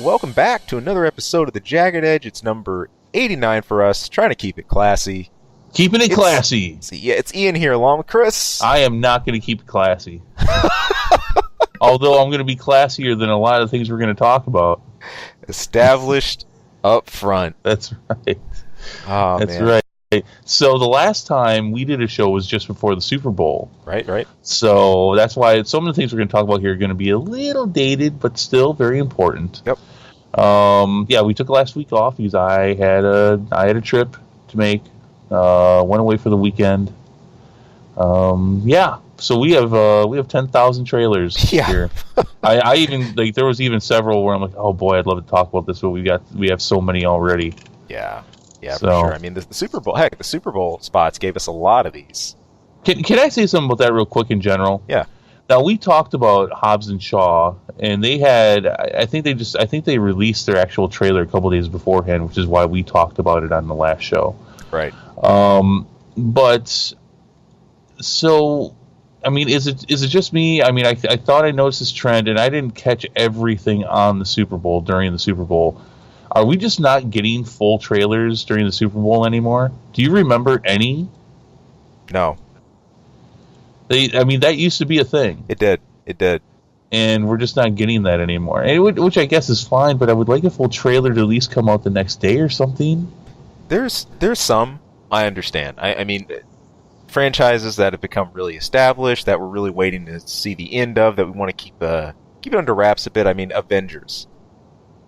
welcome back to another episode of the Jagged Edge. It's number 89 for us, trying to keep it classy. Keeping it classy. Yeah, it's Ian here along with Chris. I am not going to keep it classy. Although I'm going to be classier than a lot of things we're going to talk about. Established up front. That's right. Oh, That's man. right. So the last time we did a show was just before the Super Bowl. Right. So that's why some of the things we're going to talk about here are going to be a little dated, but still very important. Yep. Yeah, we took last week off because I had a trip to make. Went away for the weekend. Yeah. So we have 10,000 trailers here. I even there was even several where I'm like, oh boy, I'd love to talk about this, but we have so many already. Yeah, for sure. I mean, the Super Bowl. Heck, the Super Bowl spots gave us a lot of these. Can I say something about that real quick in general? Yeah. Now we talked about Hobbs and Shaw, and they had. I think they released their actual trailer a couple days beforehand, which is why we talked about it on the last show. Right. But so. I mean, is it just me? I mean, I thought I noticed this trend, and I didn't catch everything on the Super Bowl during the Super Bowl. Are we just not getting full trailers during the Super Bowl anymore? Do you remember any? No. I mean, that used to be a thing. It did. And we're just not getting that anymore. Which I guess is fine, but I would like a full trailer to at least come out the next day or something. There's some I understand. I mean, franchises that have become really established, that we're really waiting to see the end of, that we want to keep it under wraps a bit. I mean, Avengers.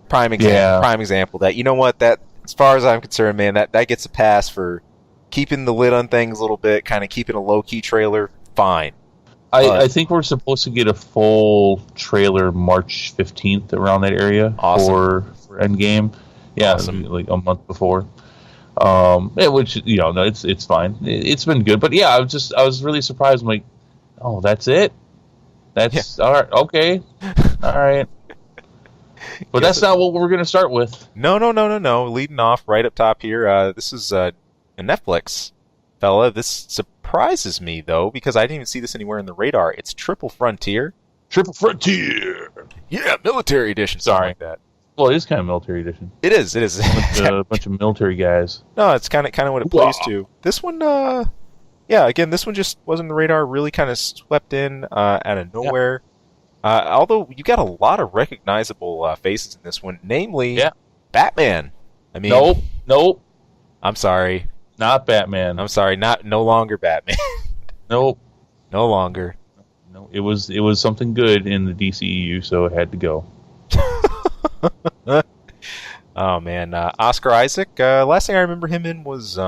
Prime example that, you know what, that, as far as I'm concerned, man, that gets a pass for keeping the lid on things a little bit, kind of keeping a low-key trailer, fine. I think we're supposed to get a full trailer March 15th, around that area. Awesome. for Endgame. Yeah, Awesome. Like a month before. Which, no, it's fine. It's been good. But yeah, I was really surprised. I'm like, oh, that's it? That's all right. Okay. All right. But that's not what we're going to start with. No. Leading off right up top here, this is a Netflix fella. This surprises me, though, because I didn't even see this anywhere in the radar. It's Triple Frontier. Triple Frontier! Yeah, military edition. Sorry. Like that. Well, it is kind of military edition. It is. A bunch of military guys. No, it's kind of what it plays to. This one, again, this one just wasn't on the radar. Really kind of swept in out of nowhere. Yeah. Although you got a lot of recognizable faces in this one, namely Batman. I mean, nope. I'm sorry, not Batman. I'm sorry, no longer Batman. Nope, no longer. No, it was something good in the DCEU, so it had to go. Oh man, Oscar Isaac. Last thing I remember him in was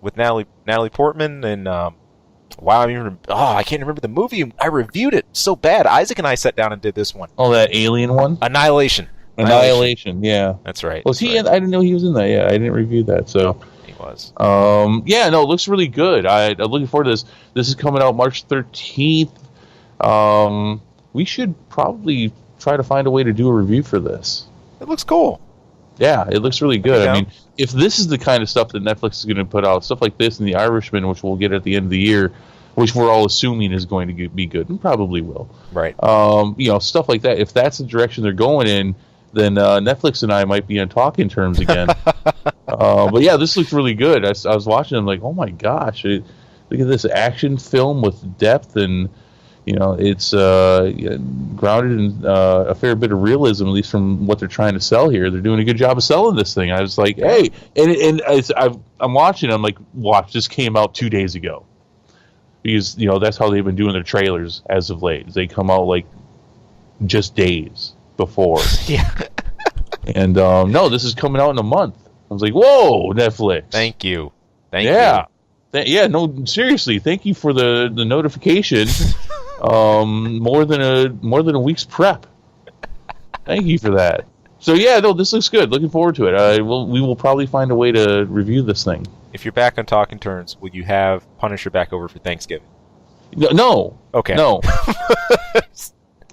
with Natalie Portman, and wow, I can't remember the movie. I reviewed it so bad. Isaac and I sat down and did this one. Oh, that alien one, Annihilation. Yeah, that's right. Was he? I didn't know he was in that. Yeah, I didn't review that. So he was. Yeah, no, it looks really good. I'm looking forward to this. This is coming out March 13th. We should probably try to find a way to do a review for this. It looks cool. Yeah, it looks really good. I mean, if this is the kind of stuff that Netflix is going to put out, stuff like this and The Irishman, which we'll get at the end of the year, which we're all assuming is going to be good, and probably will. Right. Stuff like that. If that's the direction they're going in, then Netflix and I might be on talking terms again. But yeah, this looks really good. I was watching it, I'm like, oh my gosh, look at this action film with depth, and it's grounded in a fair bit of realism, at least from what they're trying to sell here. They're doing a good job of selling this thing. I was like, hey, and I'm watching. I'm like, watch, this came out 2 days ago, because that's how they've been doing their trailers as of late. They come out like just days before. Yeah. And no, this is coming out in a month. I was like, whoa, Netflix. Thank you. Yeah, no, seriously, thank you for the notification. More than a week's prep. Thank you for that. So yeah, no, this looks good. Looking forward to it. We will probably find a way to review this thing. If you're back on talking terms, will you have Punisher back over for Thanksgiving? No. Okay. No.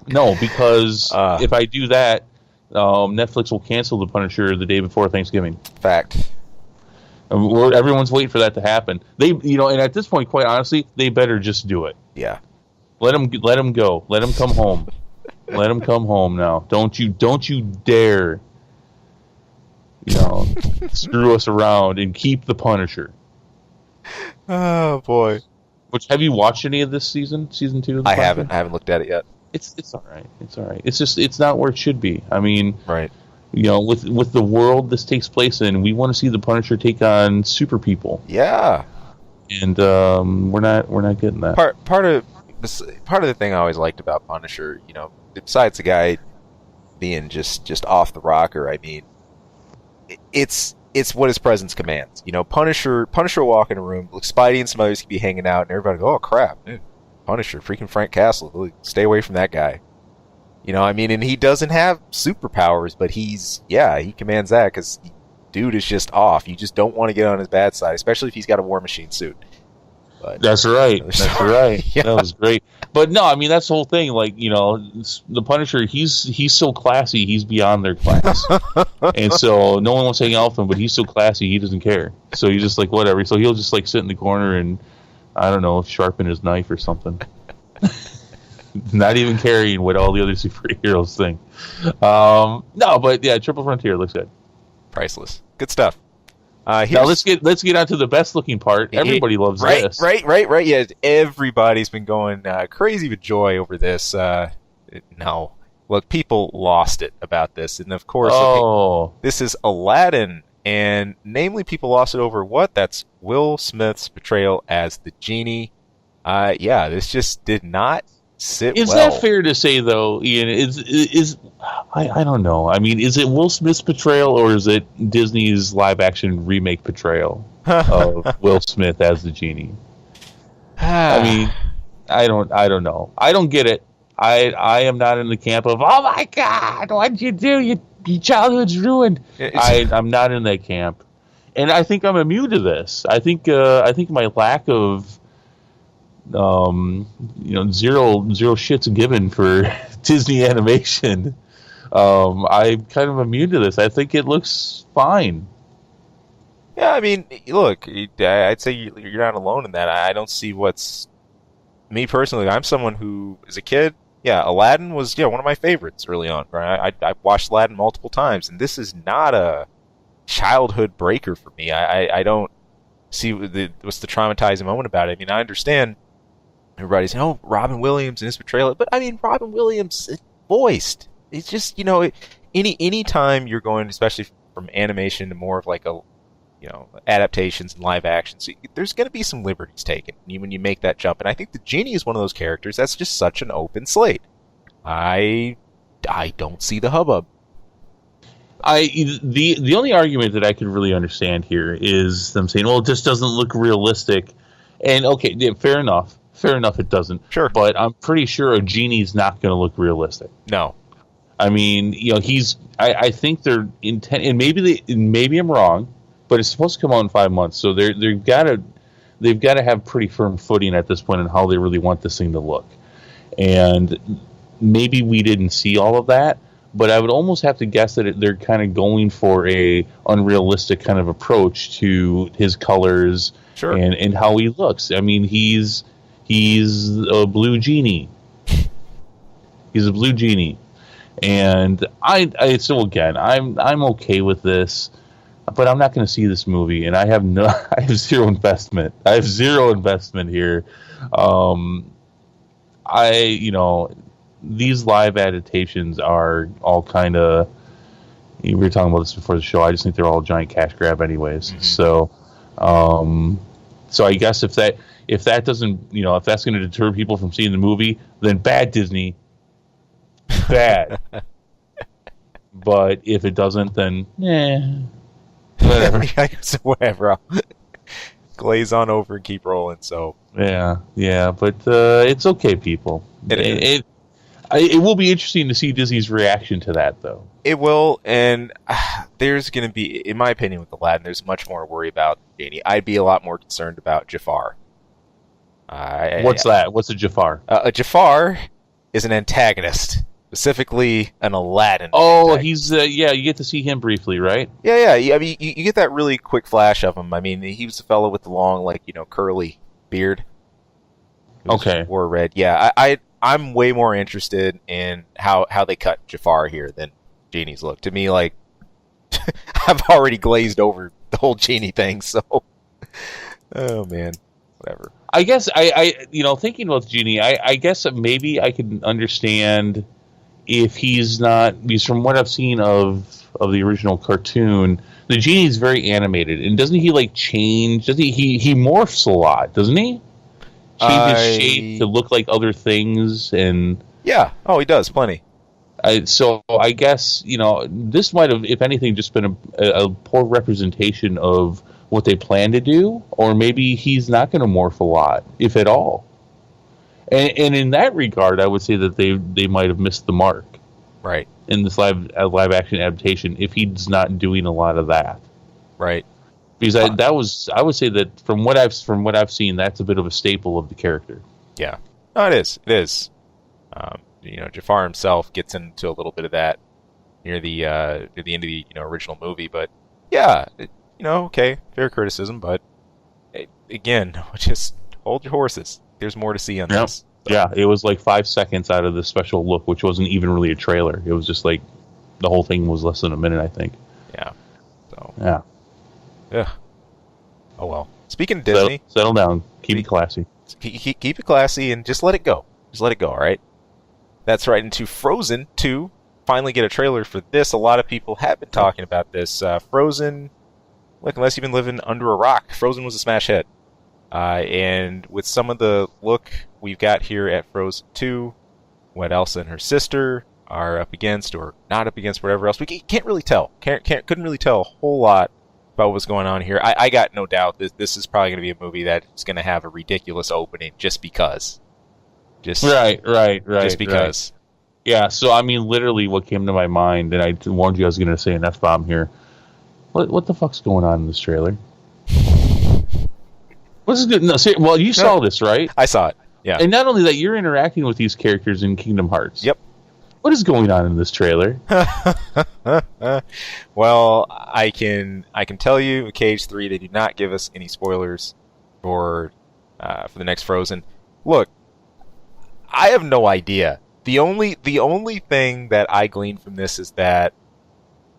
No, because if I do that, Netflix will cancel the Punisher the day before Thanksgiving. Fact. Everyone's waiting for that to happen. And at this point, quite honestly, they better just do it. Yeah. Let him go. Let him come home. Let him come home now. Don't you dare, screw us around and keep the Punisher. Oh boy. Which, have you watched any of this season? Season 2 of the I Punisher? haven't looked at it yet. It's all right. It's all right. It's just it's not where it should be. I mean, Right. With the world this takes place in, we want to see the Punisher take on super people. Yeah. And we're not getting that. Part of the thing I always liked about Punisher, besides the guy being just off the rocker, I mean, it's what his presence commands. Punisher will walk in a room, Spidey and some others could be hanging out, and everybody go, "Oh crap, dude, Punisher, freaking Frank Castle, stay away from that guy." And he doesn't have superpowers, but he commands that because dude is just off. You just don't want to get on his bad side, especially if he's got a War Machine suit. But that's right. That's right. Yeah. That was great. But no, I mean that's the whole thing. Like the Punisher, he's so classy, he's beyond their class, and so no one wants to hang out with him. But he's so classy, he doesn't care. So he's just like whatever. So he'll just like sit in the corner and I don't know, sharpen his knife or something. Not even caring what all the other superheroes think. No, but yeah, Triple Frontier looks good. Priceless. Good stuff. Now let's get on to the best looking part. Everybody loves this. Right. Yeah, everybody's been going crazy with joy over this. No, look, people lost it about this, and of course, this is Aladdin, and namely, people lost it over what? That's Will Smith's portrayal as the genie. This just did not sit is well. That fair to say, though, Ian? I don't know. I mean, is it Will Smith's portrayal or is it Disney's live-action remake portrayal of Will Smith as the genie? I mean, I don't know. I don't get it. I am not in the camp of, oh my God, what'd you do? Your childhood's ruined. I'm not in that camp, and I think I'm immune to this. I think my lack of zero shits given for Disney animation. I'm kind of immune to this. I think it looks fine. Yeah, I mean, look, I'd say you're not alone in that. I don't see what's... Me personally, I'm someone who, as a kid, Aladdin was one of my favorites early on. Right? I watched Aladdin multiple times, and this is not a childhood breaker for me. I don't see what's the traumatizing moment about it. I mean, I understand everybody's saying, "Oh, Robin Williams and his portrayal," but I mean, Robin Williams voiced. It's just any time you're going, especially from animation to more of like a adaptations and live action, so there's going to be some liberties taken when you make that jump. And I think the genie is one of those characters that's just such an open slate. I don't see the hubbub. The only argument that I could really understand here is them saying, "Well, it just doesn't look realistic," and okay, fair enough. Fair enough, it doesn't. Sure. But I'm pretty sure a genie's not going to look realistic. No. I mean, I think they're intent, and maybe I'm wrong, but it's supposed to come out in 5 months, so they've got to have pretty firm footing at this point on how they really want this thing to look. And maybe we didn't see all of that, but I would almost have to guess that they're kind of going for a unrealistic kind of approach to his colors. Sure. and how he looks. I mean, he's a blue genie. He's a blue genie, and I so again, I'm okay with this, but I'm not going to see this movie, and I have zero investment. I have zero investment here. These live adaptations are all kind of. We were talking about this before the show. I just think they're all a giant cash grab, anyways. Mm-hmm. So I guess if that doesn't, if that's going to deter people from seeing the movie, then bad Disney, bad. But if it doesn't, then whatever. Whatever. I'll glaze on over and keep rolling. So yeah, but it's okay, people. It will be interesting to see Disney's reaction to that, though. It will, and there's going to be, in my opinion, with Aladdin, there's much more to worry about Genie. I'd be a lot more concerned about Jafar. What's that? What's a Jafar? A Jafar is an antagonist, specifically an Aladdin. Oh, antagonist. He's you get to see him briefly, right? Yeah. I mean, you get that really quick flash of him. I mean, he was the fellow with the long, curly beard. Okay. Wore red. Yeah, I'm way more interested in how they cut Jafar here than Genie's look. To me, like, I've already glazed over the whole Genie thing, so oh man, whatever. I guess I thinking about Genie, I guess that maybe I can understand if he's not, because from what I've seen of the original cartoon, the Genie's very animated, and doesn't he like change? Doesn't he morphs a lot? Doesn't he change his shape to look like other things? And yeah, oh, he does plenty. So I guess this might have, if anything, just been a poor representation of what they plan to do, or maybe he's not going to morph a lot, if at all. And in that regard, I would say that they might have missed the mark, right, in this live action adaptation if he's not doing a lot of that, right? Because I would say that from what I've seen, that's a bit of a staple of the character. Yeah, no, it is. Jafar himself gets into a little bit of that near the end of the original movie, but yeah, okay, fair criticism, but again, just hold your horses. There's more to see on this. So. Yeah, it was like 5 seconds out of the special look, which wasn't even really a trailer. It was just like the whole thing was less than a minute, I think. Yeah. So. Yeah. Yeah. Oh well. Speaking of Disney, settle down. Keep it classy. Keep it classy and just let it go. Just let it go. All right. That's right into Frozen 2. Finally get a trailer for this. A lot of people have been talking about this. Frozen. Look, unless you've been living under a rock, Frozen was a smash hit. And with some of the look we've got here at Frozen 2, what Elsa and her sister are up against or not up against, whatever else, we can't really tell. Couldn't really tell a whole lot about what's going on here. I got no doubt that this is probably going to be a movie that's going to have a ridiculous opening just because. Right. Just because. Right. Yeah, so I mean, literally what came to my mind, and I warned you I was going to say an F-bomb here. What the fuck's going on in this trailer? What's good? No, well, you saw this, right? I saw it. Yeah. And not only that, you're interacting with these characters in Kingdom Hearts. Yep. What is going on in this trailer? Well, I can tell you, Cage 3, they did not give us any spoilers for the next Frozen. Look, I have no idea. The only thing that I gleaned from this is that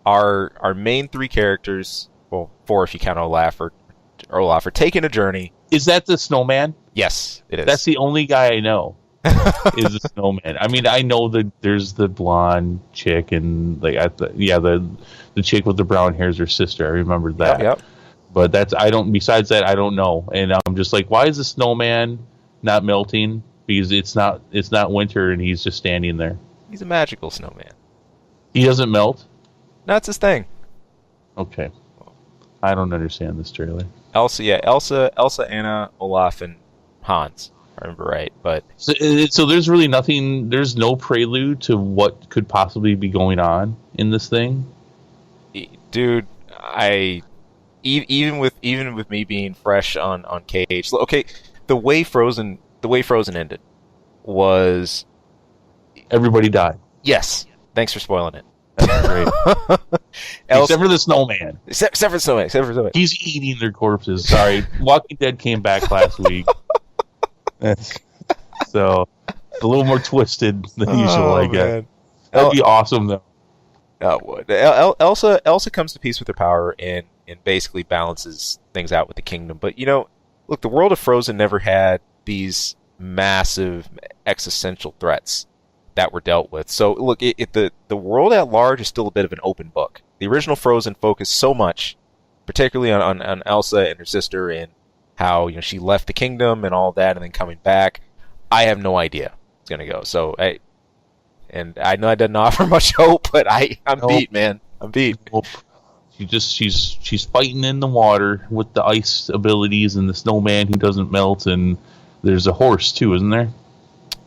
our main three characters, well, four if you count Olaf, are taking a journey. Is that the snowman? Yes, it is. That's the only guy I know. Is the snowman. I mean, I know that there's the blonde chick and the chick with the brown hair is her sister. I remember that. Yep. But besides that, I don't know. And I'm just like, why is the snowman not melting? Because it's not winter and he's just standing there. He's a magical snowman. He doesn't melt? That's his thing. Okay. I don't understand this trailer. Elsa, Anna, Olaf, and Hans. I remember right, but so there's really nothing. There's no prelude to what could possibly be going on in this thing. Dude, even with me being fresh on Cage. Okay, the way Frozen ended was everybody died. Yes, thanks for spoiling it. That's great. Except for the snowman. Except for the snowman. He's eating their corpses. Sorry, Walking Dead came back last week. So a little more twisted than usual, I guess. Man. That'd be awesome, though. It would. Elsa comes to peace with her power and basically balances things out with the kingdom. But look, the world of Frozen never had these massive existential threats that were dealt with. So look, the world at large is still a bit of an open book. The original Frozen focused so much, particularly on Elsa and her sister and how she left the kingdom and all that, and then coming back. I have no idea it's gonna go. So I know that doesn't offer much hope, but I'm beat, man. I'm beat. Well, she's fighting in the water with the ice abilities and the snowman who doesn't melt, and there's a horse too, isn't there?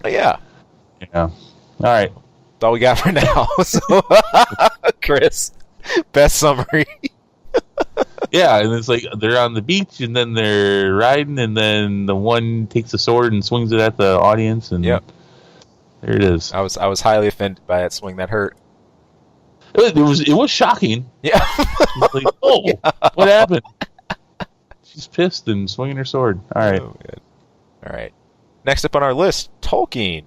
Yeah. Yeah. All right. That's all we got for now. So, Chris, best summary. Yeah, and it's like they're on the beach, and then they're riding, and then the one takes a sword and swings it at the audience, and yep. There it is. I was highly offended by that swing. That hurt. It was shocking. Yeah. Like, oh, yeah. What happened? She's pissed and swinging her sword. All right. Oh, good. All right. Next up on our list, Tolkien.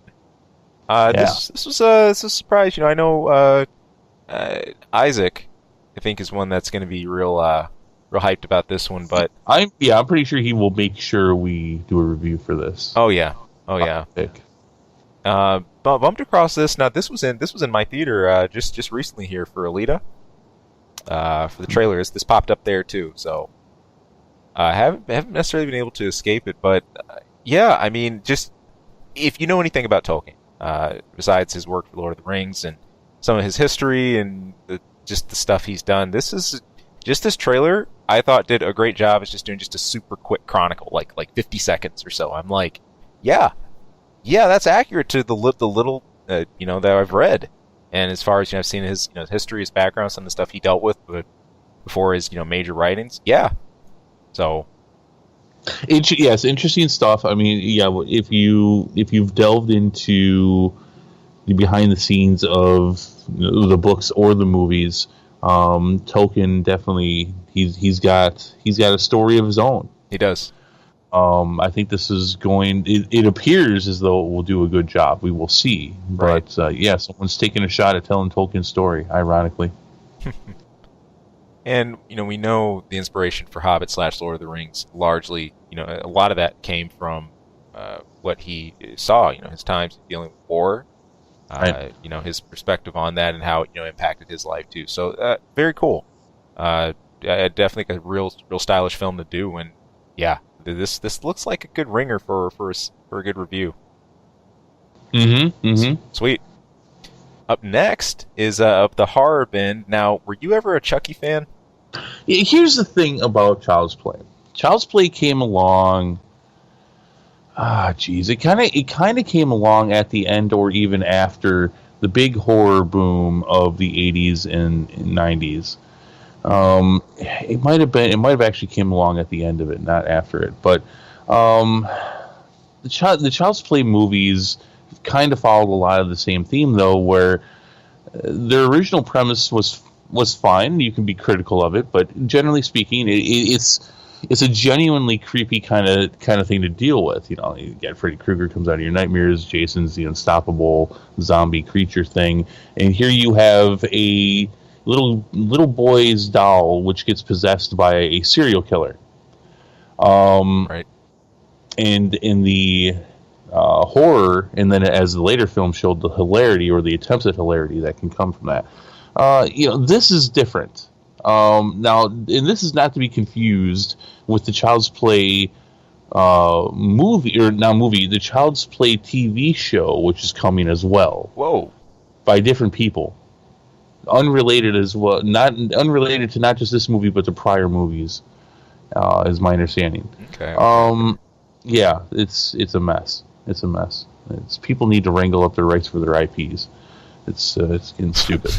Yeah. This was a surprise. I know Isaac, I think, is one that's going to be real hyped about this one. But I'm pretty sure he will make sure we do a review for this. oh yeah, oh yeah. Pick. Bumped across this. Now this was in my theater just recently here for Alita. For the trailers, this popped up there too. So I haven't necessarily been able to escape it, but yeah, I mean, just if you know anything about Tolkien, besides his work for Lord of the Rings and some of his history and just the stuff he's done, this trailer I thought did a great job. It's just doing just a super quick chronicle, like 50 seconds or so. I'm like, yeah, that's accurate to the little that I've read. And as far as I've seen his history, his background, some of the stuff he dealt with before his major writings, yeah. So, Yes, interesting stuff. I mean, yeah, if you've delved into the behind the scenes of the books or the movies, Tolkien definitely he's got a story of his own. he does. I think this is going. It appears as though it will do a good job. We will see, Right. but yeah, someone's taking a shot at telling Tolkien's story. Ironically, And we know the inspiration for Hobbit / Lord of the Rings largely. A lot of that came from what he saw. His times dealing with war. Right. His perspective on that and how it impacted his life too. So very cool. Definitely a real stylish film to do. And yeah, this looks like a good ringer for a good review. Mm-hmm. Sweet. Up next is of the horror bin. Now, were you ever a Chucky fan? Here's the thing about Child's Play. Child's Play came along. It kind of came along at the end or even after the big horror boom of the 80s and 90s. It might have actually came along at the end of it, not after it. But the Child's Play movies kind of followed a lot of the same theme, though, where their original premise was fine. You can be critical of it, but generally speaking, it's a genuinely creepy kind of thing to deal with. You get Freddy Krueger comes out of your nightmares, Jason's the unstoppable zombie creature thing, and here you have a little boy's doll which gets possessed by a serial killer. Right. And in the horror, and then as the later film showed, the hilarity or the attempts at hilarity that can come from that. This is different. Now, and this is not to be confused with the Child's Play the Child's Play TV show, which is coming as well. Whoa. By different people. Unrelated as well, not unrelated to not just this movie, but the prior movies, is my understanding. Okay. Yeah, it's a mess. It's a mess. People need to wrangle up their rights for their IPs. It's getting stupid.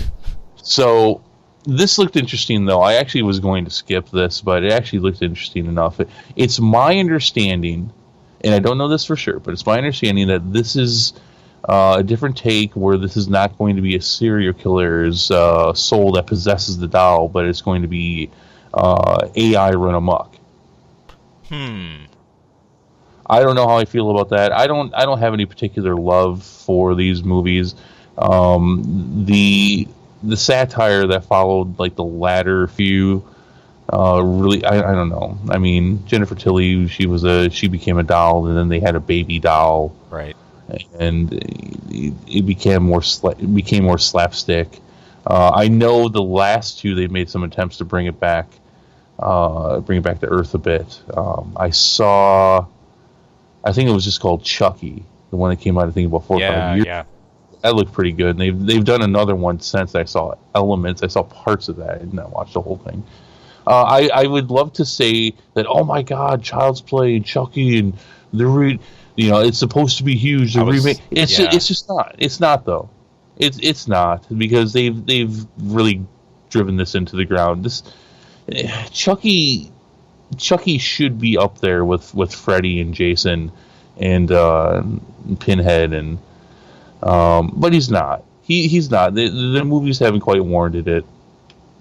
So this looked interesting, though. I actually was going to skip this, but it actually looked interesting enough. It's my understanding, and I don't know this for sure, but it's my understanding that this is a different take where this is not going to be a serial killer's soul that possesses the doll, but it's going to be AI run amok. I don't know how I feel about that. I don't have any particular love for these movies. The satire that followed, like the latter few, really, I don't know. I mean, Jennifer Tilly, she became a doll, and then they had a baby doll, Right. and it became more slapstick. I know the last two they made some attempts to bring it back to earth a bit. I think it was just called Chucky, the one that came out, I think, about 4 or 5 years. Yeah. That looked pretty good. And they've done another one since. I saw elements. I saw parts of that. I did not watch the whole thing. I would love to say that, oh my God, Child's Play and Chucky and it's supposed to be huge. The remake. It's just not. It's not, though. It's not, because they've really driven this into the ground. Chucky should be up there with Freddy and Jason and Pinhead and. But he's not. He's not. The movies haven't quite warranted it.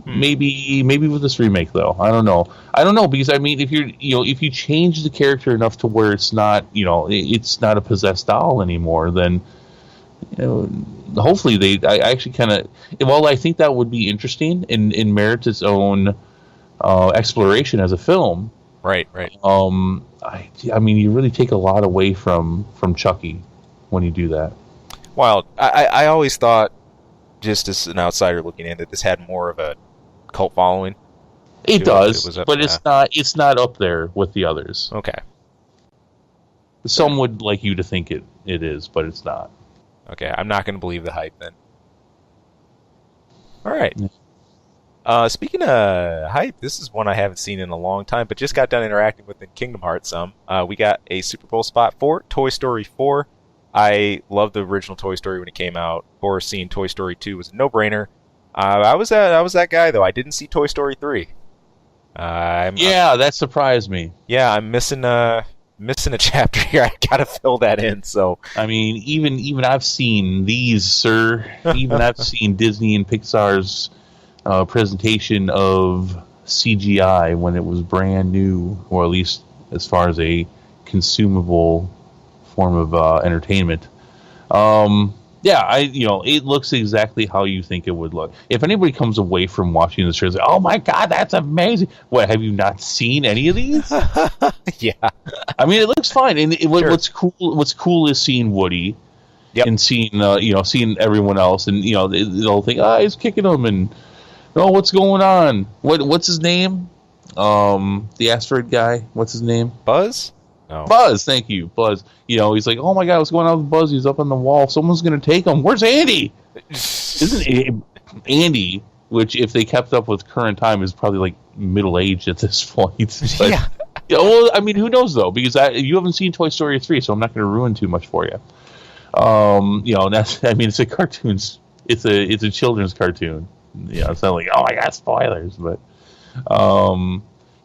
Maybe with this remake, though. I don't know, because I mean, if you change the character enough to where it's not a possessed doll anymore, then hopefully I actually kind of, well, I think that would be interesting and merits its own exploration as a film. Right. I mean, you really take a lot away from Chucky when you do that. Well, I always thought, just as an outsider looking in, that this had more of a cult following. It does, but it's not up there with the others. Okay. Some would like you to think it is, but it's not. Okay, I'm not going to believe the hype then. All right. Speaking of hype, this is one I haven't seen in a long time, but just got done interacting with in Kingdom Hearts some. We got a Super Bowl spot for Toy Story 4. I loved the original Toy Story when it came out. Of course, seeing Toy Story 2 was a no-brainer. I was that guy, though. I didn't see Toy Story 3. That surprised me. Yeah, I'm missing a chapter here. I gotta fill that in. So I mean, even I've seen these, sir. Even I've seen Disney and Pixar's presentation of CGI when it was brand new, or at least as far as a consumable form of entertainment. It looks exactly how you think it would look. If anybody comes away from watching this trailer, oh my god, that's amazing! What, have you not seen any of these? Yeah, I mean, it looks fine. And Sure. what's cool is seeing Woody, Yep. and seeing everyone else, and they'll think, he's kicking them, and what's going on? What's his name? The asteroid guy. What's his name? Buzz. No. Buzz, thank you, Buzz. He's like, oh my god, what's going on with Buzz? He's up on the wall. Someone's going to take him. Where's Andy? Isn't Andy, which if they kept up with current time, is probably like middle-aged at this point. But, Yeah. Well, I mean, who knows, though? Because you haven't seen Toy Story 3, so I'm not going to ruin too much for you. It's a cartoon. It's a children's cartoon. It's not like, oh, I got spoilers, but...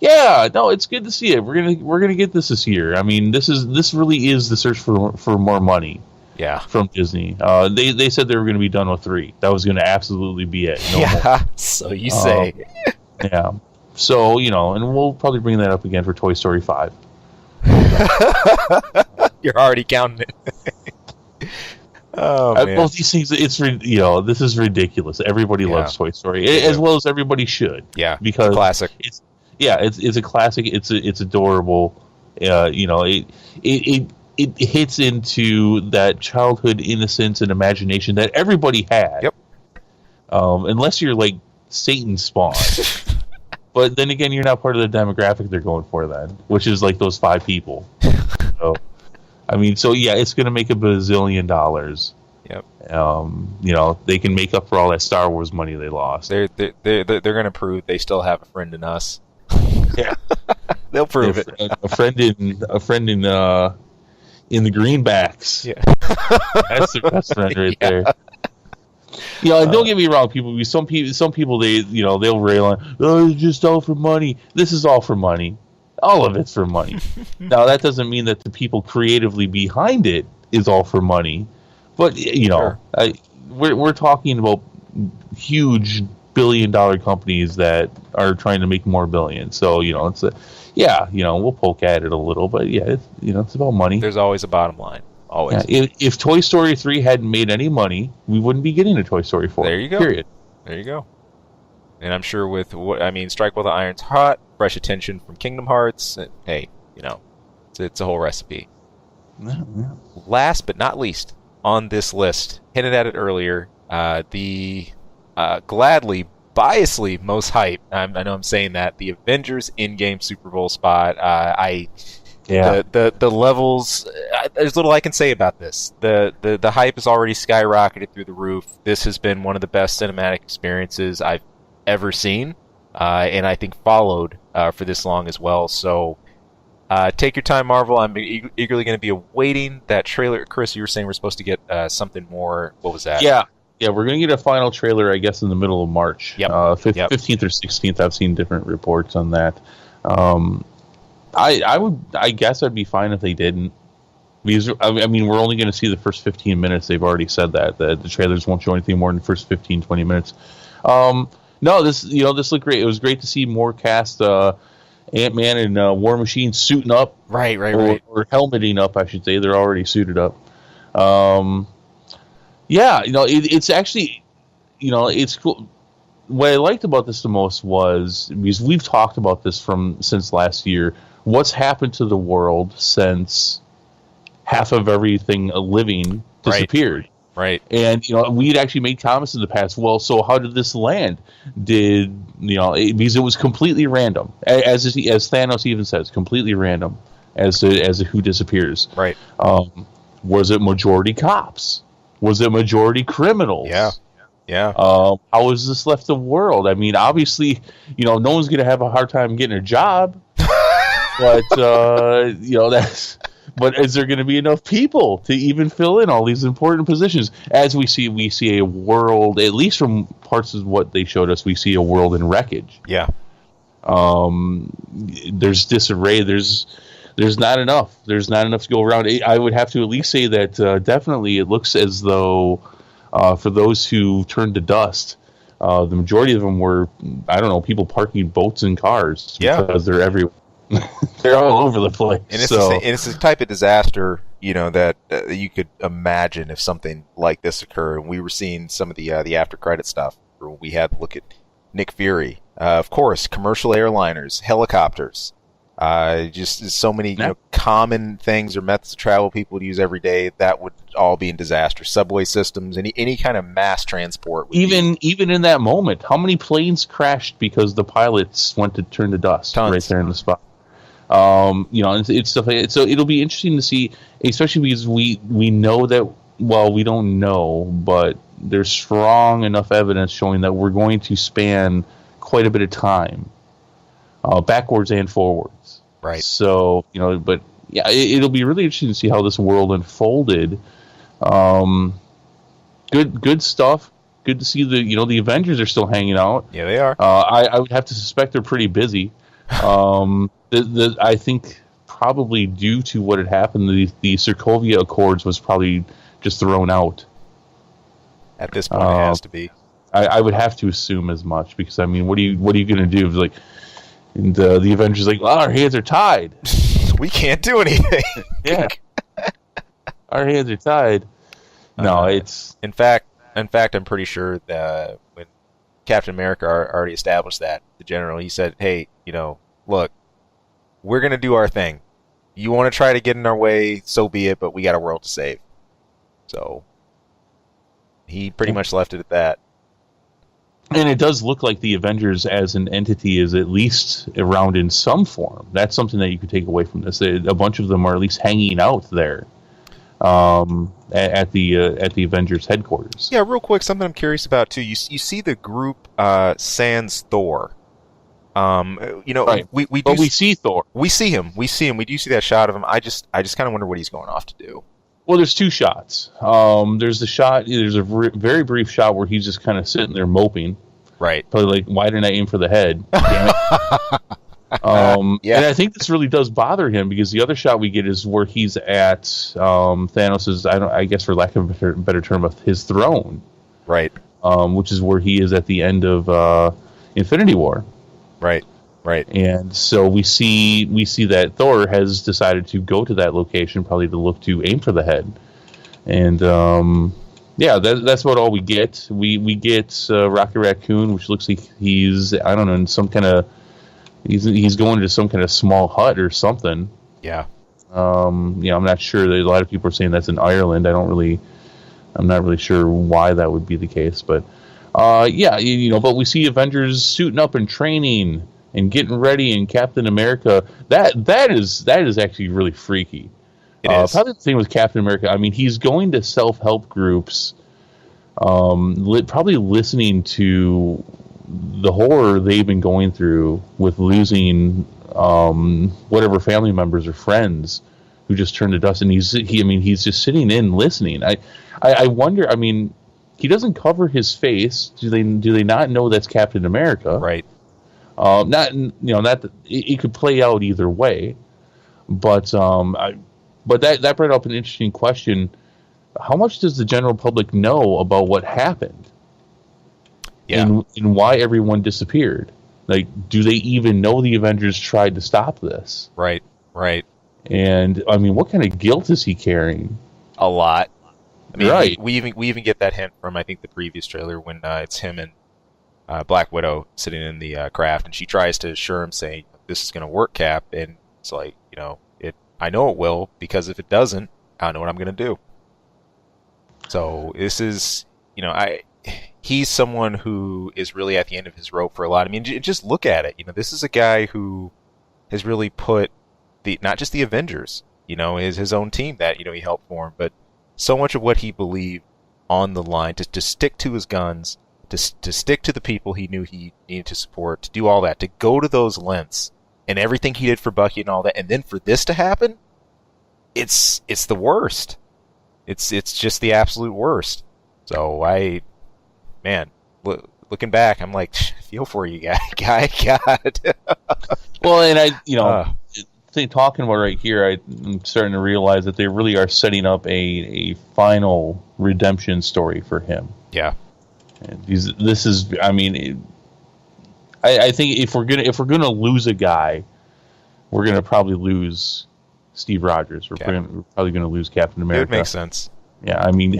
it's good to see it. We're gonna get this year. I mean, this really is the search for more money. Yeah. From Disney. They said they were going to be done with 3. That was going to absolutely be it. No more. So you say. Yeah. So and we'll probably bring that up again for Toy Story 5. You're already counting it. Oh man. Both these things, this is ridiculous. Everybody loves Toy Story, as well as everybody should. Yeah. Because classic. It's a classic. It's adorable. It hits into that childhood innocence and imagination that everybody had. Yep. Unless you're like Satan's spawn. But then again, you're not part of the demographic they're going for then, which is like those 5 people. So, it's going to make $1 bazillion. Yep. They can make up for all that Star Wars money they lost. They're going to prove they still have a friend in us. Yeah. They'll prove it. A friend in the greenbacks. Yeah. That's their best friend right there. Don't get me wrong, people. Some people they'll rail on, it's just all for money. This is all for money. All of it's for money. Now that doesn't mean that the people creatively behind it is all for money, but Sure. We're talking about huge billion-dollar companies that are trying to make more billions. So we'll poke at it a little, but it's about money. There's always a bottom line. Always. Yeah, if Toy Story 3 hadn't made any money, we wouldn't be getting a Toy Story 4. There you go. Period. There you go. And I'm sure with strike while the iron's hot, fresh attention from Kingdom Hearts. Hey, it's a whole recipe. Yeah. Last but not least on this list, hinted at it earlier, the gladly, biasly most hype. I know I'm saying that, the Avengers Endgame Super Bowl spot. The levels. There's little I can say about this. The hype has already skyrocketed through the roof. This has been one of the best cinematic experiences I've ever seen, and I think followed for this long as well. So take your time, Marvel. I'm eagerly going to be awaiting that trailer. Chris, you were saying we're supposed to get something more. What was that? Yeah, we're going to get a final trailer, I guess, in the middle of March. Yep. 15th or 16th. I've seen different reports on that. I guess I'd be fine if they didn't. Because, we're only going to see the first 15 minutes. They've already said that the trailers won't show anything more than the first 15, 20 minutes. No, this looked great. It was great to see more cast Ant-Man and War Machine suiting up. Right. Or helmeting up, I should say. They're already suited up. Yeah, it's actually, it's cool. What I liked about this the most was because we've talked about this since last year. What's happened to the world since half of everything living disappeared? Right. And we'd actually made comments in the past. Well, so how did this land? Because it was completely random, as Thanos even says, completely random as to who disappears. Right. Was it majority cops? Was it majority criminals? Yeah. Yeah. How is this left the world? I mean, obviously, no one's going to have a hard time getting a job, but But is there going to be enough people to even fill in all these important positions? As we see a world, at least from parts of what they showed us, we see a world in wreckage. Yeah. There's disarray. There's not enough. There's not enough to go around. I would have to at least say that definitely it looks as though for those who turned to dust, the majority of them were, I don't know, people parking boats and cars because they're everywhere. They're all over the place. And it's the type of disaster, that you could imagine if something like this occurred. And we were seeing some of the after credit stuff where we had to look at Nick Fury. Of course, commercial airliners, helicopters, just so many common things or methods of travel people would use every day. That would all be in disaster. Subway systems, any kind of mass transport. Even in that moment, how many planes crashed because the pilots went to turn to dust? Tons. Right there in the spot. It's stuff like it. So it'll be interesting to see, especially because we know that, well, we don't know, but there's strong enough evidence showing that we're going to span quite a bit of time, backwards and forwards. Right. So, but yeah, it'll be really interesting to see how this world unfolded. Good stuff. Good to see the Avengers are still hanging out. Yeah, they are. I would have to suspect they're pretty busy. I think probably due to what had happened, the Sokovia Accords was probably just thrown out. At this point, it has to be. I would have to assume as much because I mean, what are you going to do? Like, and the Avengers like, well, our hands are tied. We can't do anything. Yeah, our hands are tied. No, it's in fact, I'm pretty sure that when Captain America already established that, the general, he said, hey, look, we're going to do our thing. You want to try to get in our way, so be it, but we got a world to save. So he pretty much left it at that. And it does look like the Avengers as an entity is at least around in some form. That's something that you could take away from this. A bunch of them are at least hanging out there at the Avengers headquarters. Yeah, real quick, something I'm curious about too. You see the group sans Thor. Right. We see Thor. We see him. We do see that shot of him. I just kind of wonder what he's going off to do. Well, there's two shots. There's a very brief shot where he's just kind of sitting there moping. Right. Probably like, why didn't I aim for the head? Damn it. Yeah. And I think this really does bother him because the other shot we get is where he's at Thanos's, I guess for lack of a better term, of his throne. Right. Which is where he is at the end of Infinity War. Right. And so we see that Thor has decided to go to that location, probably to look to aim for the head. And that's about all we get. We get Rocket Raccoon, which looks like he's, I don't know, in some kind of, he's going to some kind of small hut or something. Yeah. I'm not sure. A lot of people are saying that's in Ireland. I'm not really sure why that would be the case, but but we see Avengers suiting up and training and getting ready, and Captain America. That is actually really freaky. It is. Probably the thing with Captain America. I mean, he's going to self-help groups, probably listening to the horror they've been going through with losing whatever family members or friends who just turned to dust, and he's just sitting in listening. I wonder. I mean, he doesn't cover his face. Do they not know that's Captain America? Right. It could play out either way, but that brought up an interesting question. How much does the general public know about what happened? Yeah. And why everyone disappeared? Like, do they even know the Avengers tried to stop this? Right. And I mean, what kind of guilt is he carrying? A lot. I mean, Right. we even get that hint from I think the previous trailer when it's him and Black Widow sitting in the craft, and she tries to assure him, saying, "This is going to work, Cap." And it's like, I know it will, because if it doesn't, I don't know what I'm going to do. So this is, he's someone who is really at the end of his rope for a lot. I mean, just look at it. This is a guy who has really put not just the Avengers, his own team that, he helped form, but so much of what he believed on the line to stick to his guns, to stick to the people he knew he needed to support, to do all that, to go to those lengths, and everything he did for Bucky and all that, and then for this to happen, it's the worst. It's just the absolute worst. So looking back, I'm like, feel for you, guy. God. Well, and talking about right here, I'm starting to realize that they really are setting up a final redemption story for him. Yeah. And this is, I mean, I think if we're gonna lose a guy, we're gonna probably lose Steve Rogers. We're probably gonna lose Captain America. It would make sense. Yeah, I mean,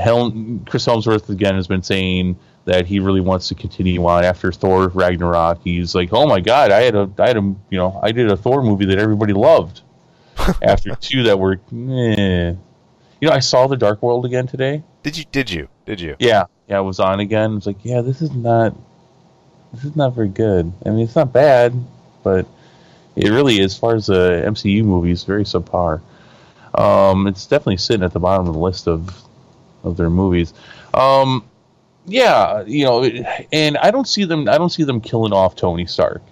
Chris Hemsworth again has been saying that he really wants to continue on after Thor Ragnarok. He's like, oh my God, I did a Thor movie that everybody loved. After two that were, I saw The Dark World again today. Did you? Yeah, it was on again. It's like, yeah, this is not very good. I mean, it's not bad, but it really, as far as the MCU movies, very subpar. It's definitely sitting at the bottom of the list of their movies. Yeah, and I don't see them killing off Tony Stark.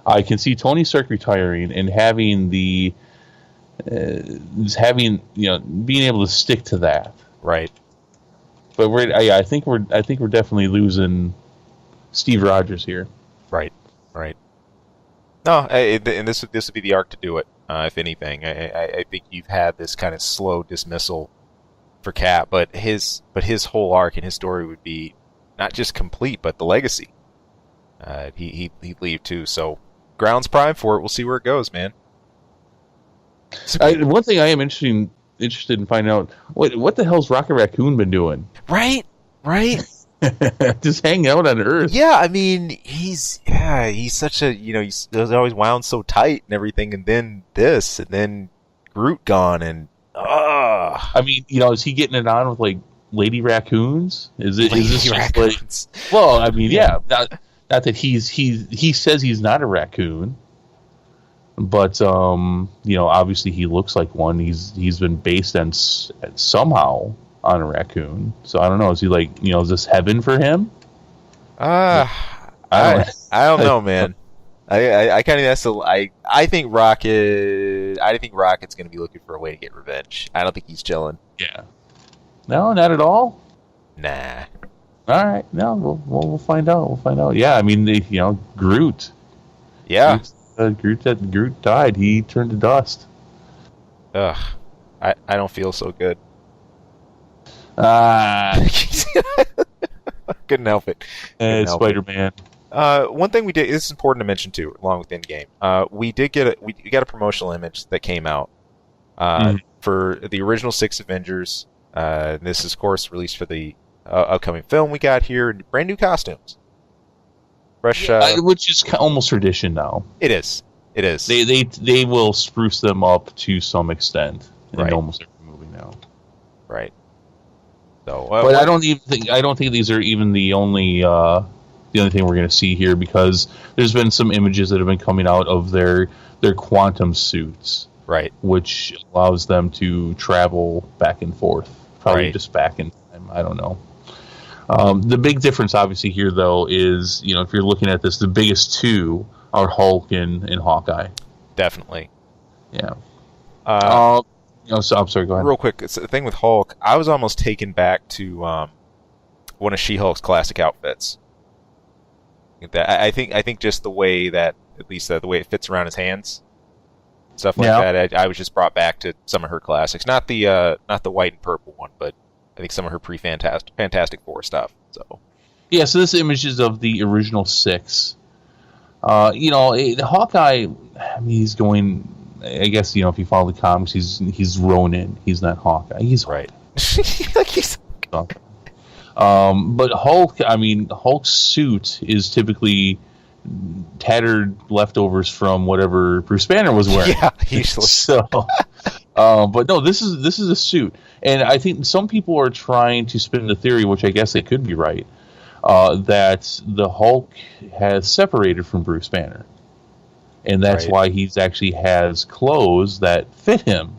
I can see Tony Stark retiring and having being able to stick to that. Right. But I think we're definitely losing Steve Rogers here. Right. No, and this would be the arc to do it. If anything, I think you've had this kind of slow dismissal for Cap, but his whole arc and his story would be not just complete, but the legacy. He'd leave too. So grounds prime for it. We'll see where it goes, man. One thing I am interested in finding out, what the hell's Rocket Raccoon been doing? Right. Just hanging out on Earth. Yeah, I mean, he's such a, he's always wound so tight and everything, and then this, and then Groot gone, and I mean, is he getting it on with like lady raccoons? Is this raccoons? Like, well, I mean, yeah, not that he says he's not a raccoon, but obviously he looks like one. He's been based on somehow on a raccoon. So I don't know. Is he like, is this heaven for him? I don't know, man. I kind of I think Rocket's going to be looking for a way to get revenge. I don't think he's chilling. Yeah. No, not at all. Nah. All right. No, we'll find out. We'll find out. Yeah, I mean, Groot. Yeah. Groot died. He turned to dust. Ugh. I don't feel so good. Couldn't help it. Spider-Man. One thing we did, this is important to mention too, along with Endgame. We got a promotional image that came out for the original 6 Avengers. This is, of course, released for the upcoming film we got here. Brand new costumes. Fresh, which is almost tradition now. It is. They will spruce them up to some extent in almost every movie now. Right. So, but I don't think these are even the only thing we're going to see here, because there's been some images that have been coming out of their quantum suits, right, which allows them to travel back and forth, probably just back in time. I don't know. The big difference, obviously, here though is if you're looking at this, the biggest two are Hulk and Hawkeye. Definitely. Yeah. So I'm sorry. Go ahead. Real quick, it's the thing with Hulk. I was almost taken back to one of She-Hulk's classic outfits. I think just the way that, at least the way it fits around his hands, stuff like that. I was just brought back to some of her classics, not the white and purple one, but I think some of her Fantastic Four stuff. So yeah, so this image is of the original 6. Hawkeye. I mean, he's going. I guess if you follow the comics, he's Ronin. He's not Hawkeye. He's right. Like he's But Hulk, I mean, Hulk's suit is typically tattered leftovers from whatever Bruce Banner was wearing. yeah, usually. So, but no, this is a suit, and I think some people are trying to spin the theory, which I guess they could be right, that the Hulk has separated from Bruce Banner, and that's Right. why he's actually has clothes that fit him.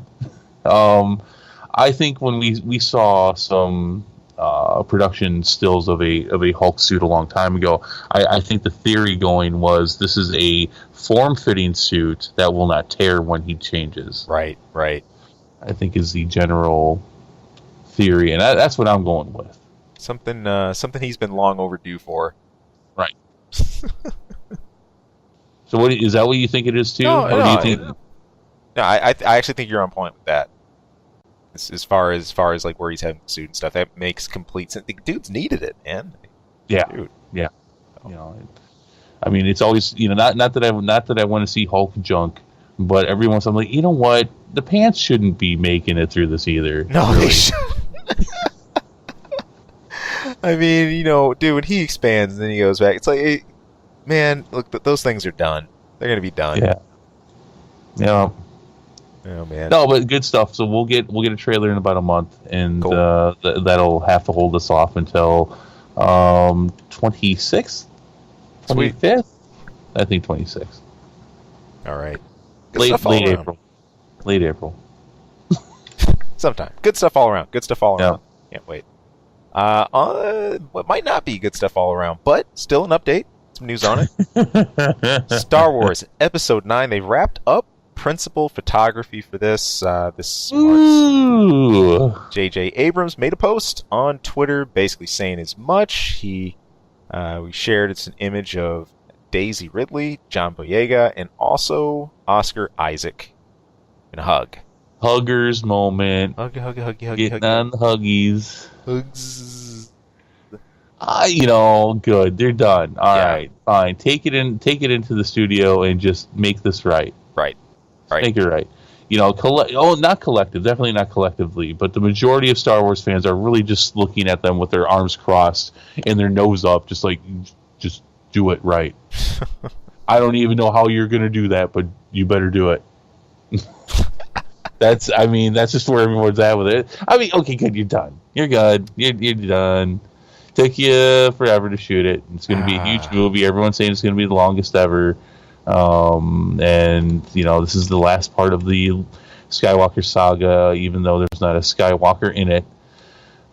I think when we saw some production stills of a Hulk suit a long time ago, I think the theory going was this is a form-fitting suit that will not tear when he changes. Right. I think is the general theory, and that's what I'm going with. Something he's been long overdue for. Right. So, what is that? What you think it is too? No, Or do no, you think? No, I actually think you're on point with that. As far as like where he's having the suit and stuff, that makes complete sense. The dude's needed it, man. Yeah, Dude. yeah. You know, I mean, it's always not that I want to see Hulk junk, but every once I'm like, you know what? The pants shouldn't be making it through this either. No, really. they should. I mean, dude, when he expands and then he goes back, it's like, hey, man, look, those things are done. They're gonna be done. Yeah. Yeah. Oh man. No, but good stuff. So we'll get a trailer in about a month, and Cool. that'll have to hold us off until 26th, Sweet. 25th. I think 26th. All right. Good Late stuff all around. April. Late April. Sometime. Good stuff all around. Good stuff all Yeah. around. Can't wait. What might not be good stuff all around, but still an update. Some news on it. Star Wars Episode 9. They wrapped up principal photography for this. This March. Ooh. J.J. Abrams made a post on Twitter basically saying as much. We shared it's an image of Daisy Ridley, John Boyega, and also Oscar Isaac in a hug. Huggers moment. Huggy. Getting on the huggies. Hugs. Good. They're done. All Yeah. right, fine. Take it into the studio and just make this right. Right. Make it right. Not collective, definitely not collectively, but the majority of Star Wars fans are really just looking at them with their arms crossed and their nose up, just like, just do it right. I don't even know how you're going to do that, but you better do it. That's just where everyone's at with it. I mean, okay, good, you're done. You're good. You're done. Took you forever to shoot it. It's going to be a huge movie. Everyone's saying it's going to be the longest ever. And this is the last part of the Skywalker saga, even though there's not a Skywalker in it.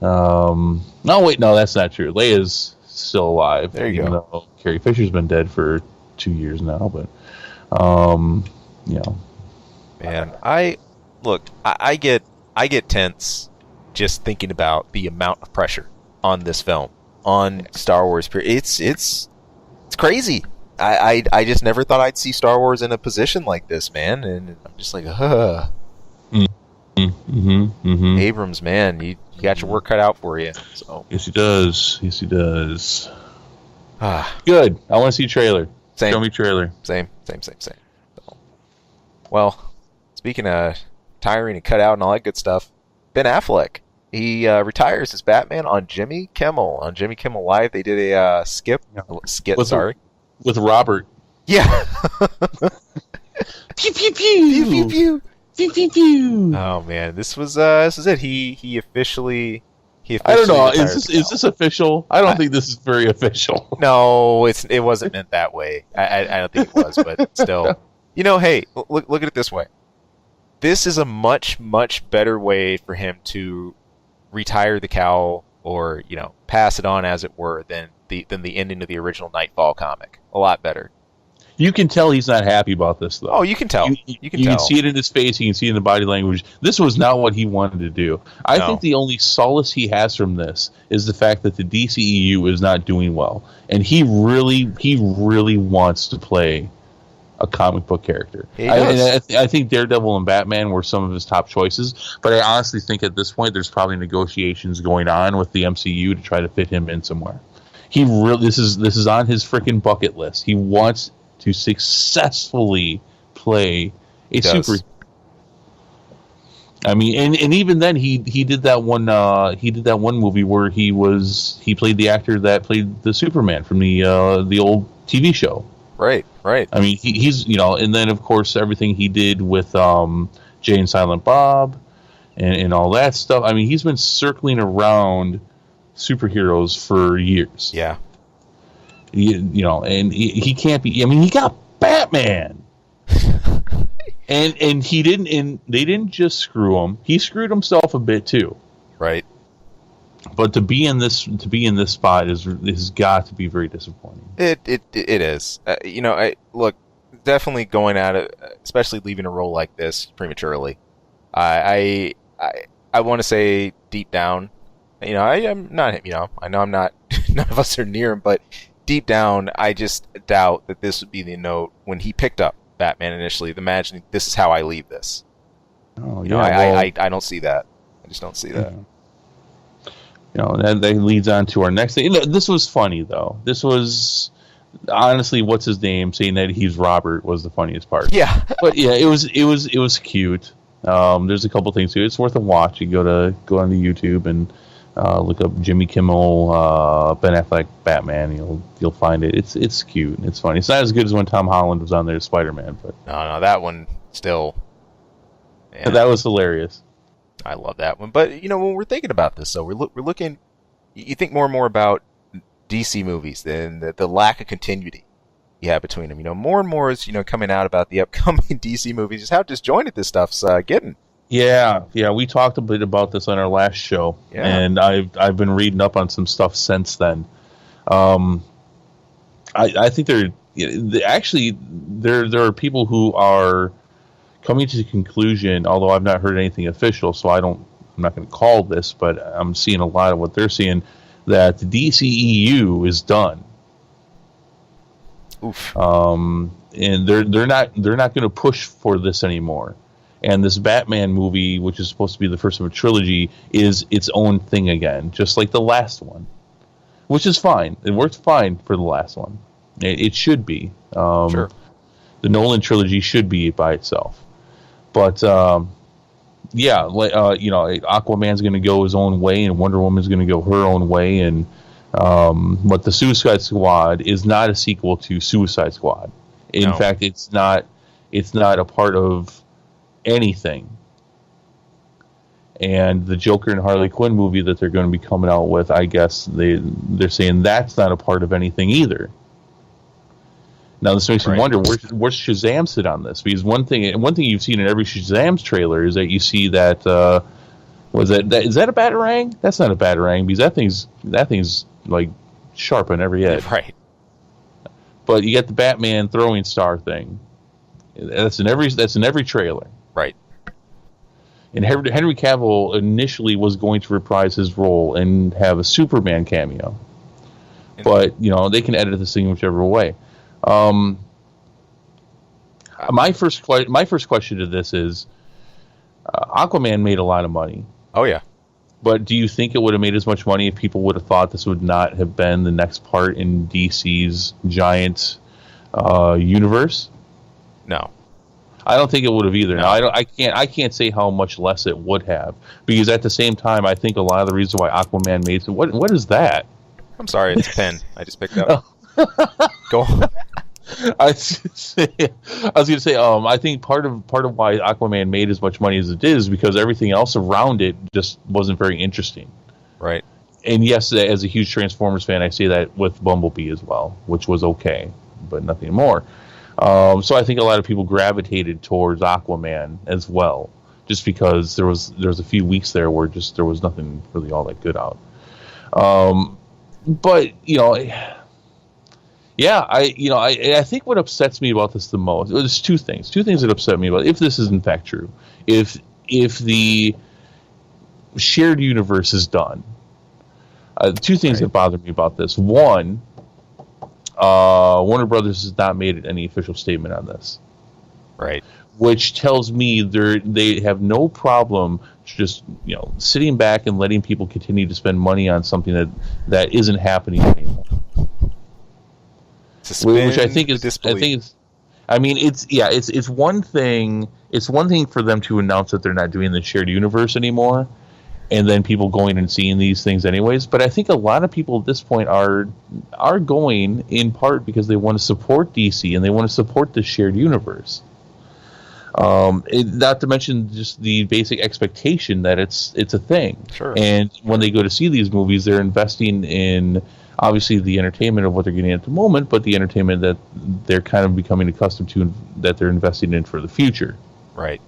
No, that's not true. Leia's still alive. There you even go. Though Carrie Fisher's been dead for 2 years now, but Man, I get tense just thinking about the amount of pressure on this film, on Star Wars. It's crazy. I just never thought I'd see Star Wars in a position like this, man. And I'm just like, Abrams, man, you got your work cut out for you. So Yes, he does. Good. ah, I want to see trailer. Same. Show me trailer. same. So, well, speaking of tiring and cut out and all that good stuff, Ben Affleck, he retires as Batman on Jimmy Kimmel. On Jimmy Kimmel Live, they did a skit. Sorry. With Robert. Yeah. Pew pew pew. Pew, pew, pew. Pew pew pew. Oh man, this was it. He officially I don't know. retired Is now. this official? I don't think this is very official. No, it wasn't meant that way. I don't think it was, but still. Hey, look at it this way. This is a much, much better way for him to retire the cowl or, pass it on as it were than the ending of the original Nightfall comic. A lot better. You can tell he's not happy about this, though. Oh, you can tell. You can tell. can see it in his face. You can see it in the body language. This was not what he wanted to do. I No. think the only solace he has from this is the fact that the DCEU is not doing well, and he really wants to play a comic book character. He does. I think Daredevil and Batman were some of his top choices, but I honestly think at this point there's probably negotiations going on with the MCU to try to fit him in somewhere. This is on his freaking bucket list. He wants to successfully play a super. I mean, and even then he did that one movie where he played the actor that played the Superman from the old TV show. Right. I mean, he's and then of course everything he did with Jay and Silent Bob and all that stuff. I mean, he's been circling around superheroes for years. Yeah. And he can't be. I mean, he got Batman. And he didn't. And they didn't just screw him. He screwed himself a bit too. Right. But to be in this spot has got to be very disappointing. It is. Look, definitely going at it, especially leaving a role like this prematurely. I want to say deep down, I am not. I know I'm not. None of us are near him, but deep down, I just doubt that this would be the note when he picked up Batman initially. Imagining this is how I leave this. Oh, I don't see that. I just don't see that. That leads on to our next thing. This was funny though. This was honestly, what's his name saying that he's Robert was the funniest part. Yeah, but yeah, it was cute. There's a couple things to it. It's worth a watch. You go on the YouTube and look up Jimmy Kimmel, Ben Affleck, Batman. You'll find it. It's cute. It's funny. It's not as good as when Tom Holland was on there as Spider-Man, but no, that one still. Yeah. That was hilarious. I love that one. But when we're thinking about this, though, we're looking. You think more and more about DC movies than the lack of continuity you have between them. More and more is coming out about the upcoming DC movies, just how disjointed this stuff's getting. Yeah, we talked a bit about this on our last show, and I've been reading up on some stuff since then. I think there are people who are coming to the conclusion, although I've not heard anything official, so I'm not going to call this, but I'm seeing a lot of what they're seeing, that the DCEU is done. Oof. And they're not going to push for this anymore. And this Batman movie, which is supposed to be the first of a trilogy, is its own thing again, just like the last one, which is fine. It worked fine for the last one. It should be. Sure. The Nolan trilogy should be by itself. But Aquaman's going to go his own way, and Wonder Woman's going to go her own way, and but the Suicide Squad is not a sequel to Suicide Squad. In fact, it's not a part of anything. And the Joker and Harley Quinn movie that they're going to be coming out with, I guess they're saying that's not a part of anything either. Now this makes me wonder where's Shazam sit on this, because one thing you've seen in every Shazam's trailer is that you see that is that a Batarang? That's not a Batarang, because that thing's like sharp on every edge. Right. But you get the Batman throwing star thing. That's in every trailer. Right. And Henry Cavill initially was going to reprise his role and have a Superman cameo. But they can edit this thing whichever way. My first question to this is, Aquaman made a lot of money. Oh yeah. But do you think it would have made as much money if people would have thought this would not have been the next part in DC's giant universe? No. I don't think it would have either. No. Now, I can't say how much less it would have, because at the same time, I think a lot of the reason why Aquaman made it. What is that? I'm sorry, it's a pen. I just picked up. Go on. I was going to say, I think part of why Aquaman made as much money as it did is because everything else around it just wasn't very interesting. Right. And yes, as a huge Transformers fan, I say that with Bumblebee as well, which was okay, but nothing more. So I think a lot of people gravitated towards Aquaman as well, just because there was a few weeks there where there was nothing really all that good out. But I think what upsets me about this the most, there's two things that upset me about it, if this is in fact true. If the shared universe is done, two things that bother me about this. One, Warner Brothers has not made any official statement on this. Right. Which tells me they have no problem just sitting back and letting people continue to spend money on something that isn't happening anymore. Which I think is, it's one thing it's one thing for them to announce that they're not doing the shared universe anymore, and then people going and seeing these things anyways. But I think a lot of people at this point are going in part because they want to support DC and they want to support the shared universe. Not to mention just the basic expectation that it's a thing. Sure. And when they go to see these movies, they're investing in obviously the entertainment of what they're getting at the moment, but the entertainment that they're kind of becoming accustomed to, that they're investing in for the future. Right.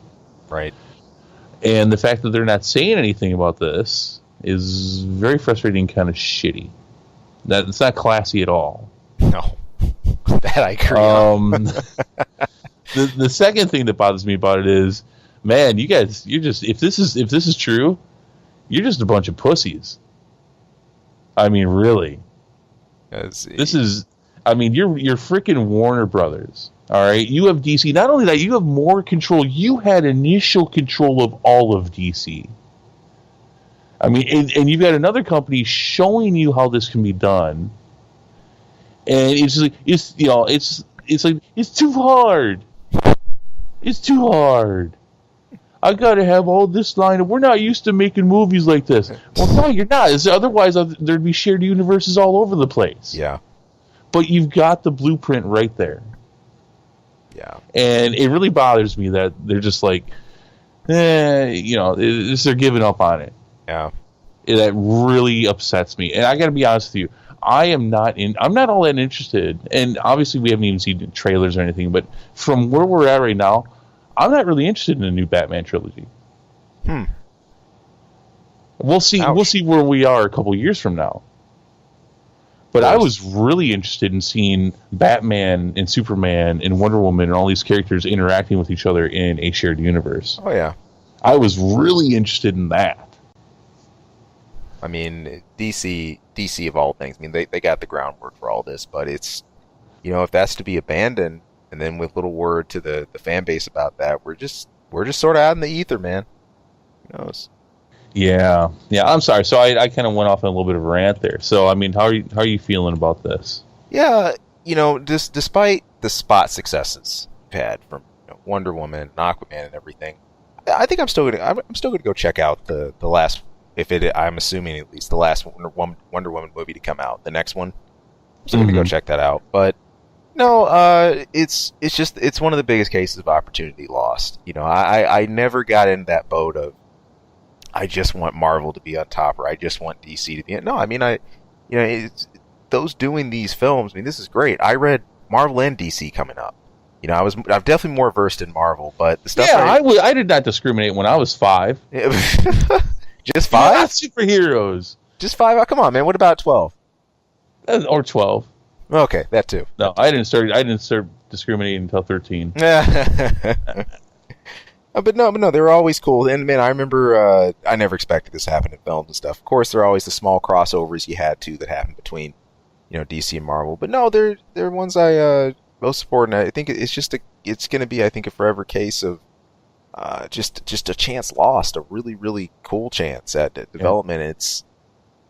And the fact that they're not saying anything about this is very frustrating and kind of shitty. That it's not classy at all. No. That I agree on. The second thing that bothers me about it is, man, you guys, you're just, if this is true, you're just a bunch of pussies. I mean, really. This is, I mean, you're freaking Warner Brothers. All right, you have DC. Not only that, you have more control. You had initial control of all of DC. I mean, and you've got another company showing you how this can be done. And it's like, it's like, it's too hard. It's too hard. I gotta have all this line. We're not used to making movies like this. Well, no, you're not. Otherwise, there'd be shared universes all over the place. Yeah. But you've got the blueprint right there. Yeah. And it really bothers me that they're just like, they're giving up on it. Yeah. That really upsets me. And I gotta be honest with you, I'm not all that interested. And obviously we haven't even seen trailers or anything, but from where we're at right now, I'm not really interested in a new Batman trilogy. We'll see. Ouch. We'll see where we are a couple years from now. But I was really interested in seeing Batman and Superman and Wonder Woman and all these characters interacting with each other in a shared universe. Oh, yeah. I was really interested in that. I mean, DC of all things, I mean, they got the groundwork for all this, but it's, if that's to be abandoned, and then with little word to the fan base about that, we're just sort of out in the ether, man. Who knows? Yeah. I'm sorry. So I kind of went off on a little bit of a rant there. So I mean, how are you feeling about this? Yeah, despite the spot successes we've had from Wonder Woman and Aquaman and everything, I think I'm still gonna go check out the last. I'm assuming at least the last Wonder Woman movie to come out. The next one, I'm still gonna go check that out. But no, it's one of the biggest cases of opportunity lost. I never got in that boat of I just want Marvel to be on top or I just want DC to be. No, I mean it's those doing these films. I mean, this is great. I read Marvel and DC coming up. I'm definitely more versed in Marvel, but the stuff. Yeah, I did not discriminate when I was 5. Just 5? Not superheroes. Just 5? Oh, come on, man. What about 12? Or 12. Okay, that too. No, I didn't start discriminating until 13. But no, they were always cool. And man, I remember I never expected this to happen in films and stuff. Of course, there are always the small crossovers you had to that happened between, DC and Marvel. But no, they're ones I most support, and I think it's going to be, I think, a forever case of just a chance lost, a really, really cool chance at development.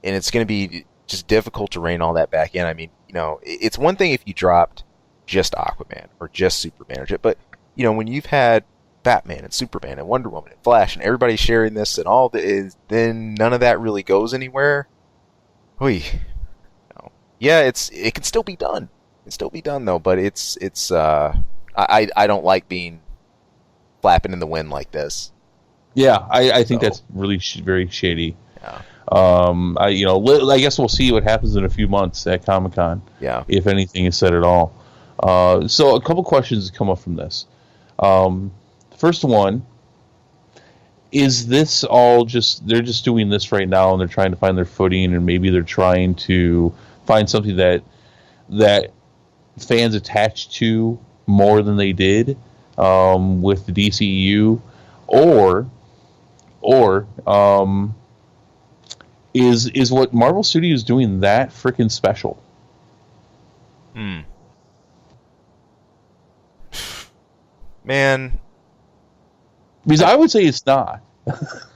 Yeah. It's going to be just difficult to rein all that back in. I mean, it's one thing if you dropped just Aquaman or just Superman, but when you've had Batman and Superman and Wonder Woman and Flash and everybody sharing this and all then none of that really goes anywhere. Yeah, it can still be done. It can still be done though, but it's I don't like being flapping in the wind like this. Yeah, I think that's really very shady. Yeah. I guess we'll see what happens in a few months at Comic-Con. Yeah. If anything is said at all. So a couple questions come up from this. First one, is this all they're just doing this right now and they're trying to find their footing and maybe they're trying to find something that fans attach to more than they did with the DCEU, or is what Marvel Studios doing that freaking special? Man, because I would say it's not.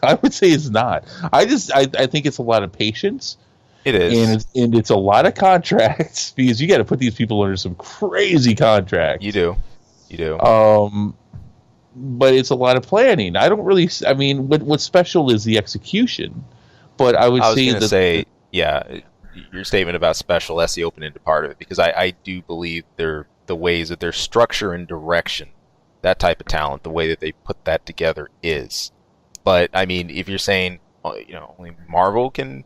I would say it's not. I think it's a lot of patience. It is, and it's a lot of contracts because you got to put these people under some crazy contracts. You do. but it's a lot of planning. I don't really. I mean, what's special is the execution. But I would I was say going to that say, yeah, your statement about special, that's the open-ended part of it, because I do believe the ways that their structure and direction, that type of talent, the way that they put that together is. But, I mean, if you're saying, only Marvel can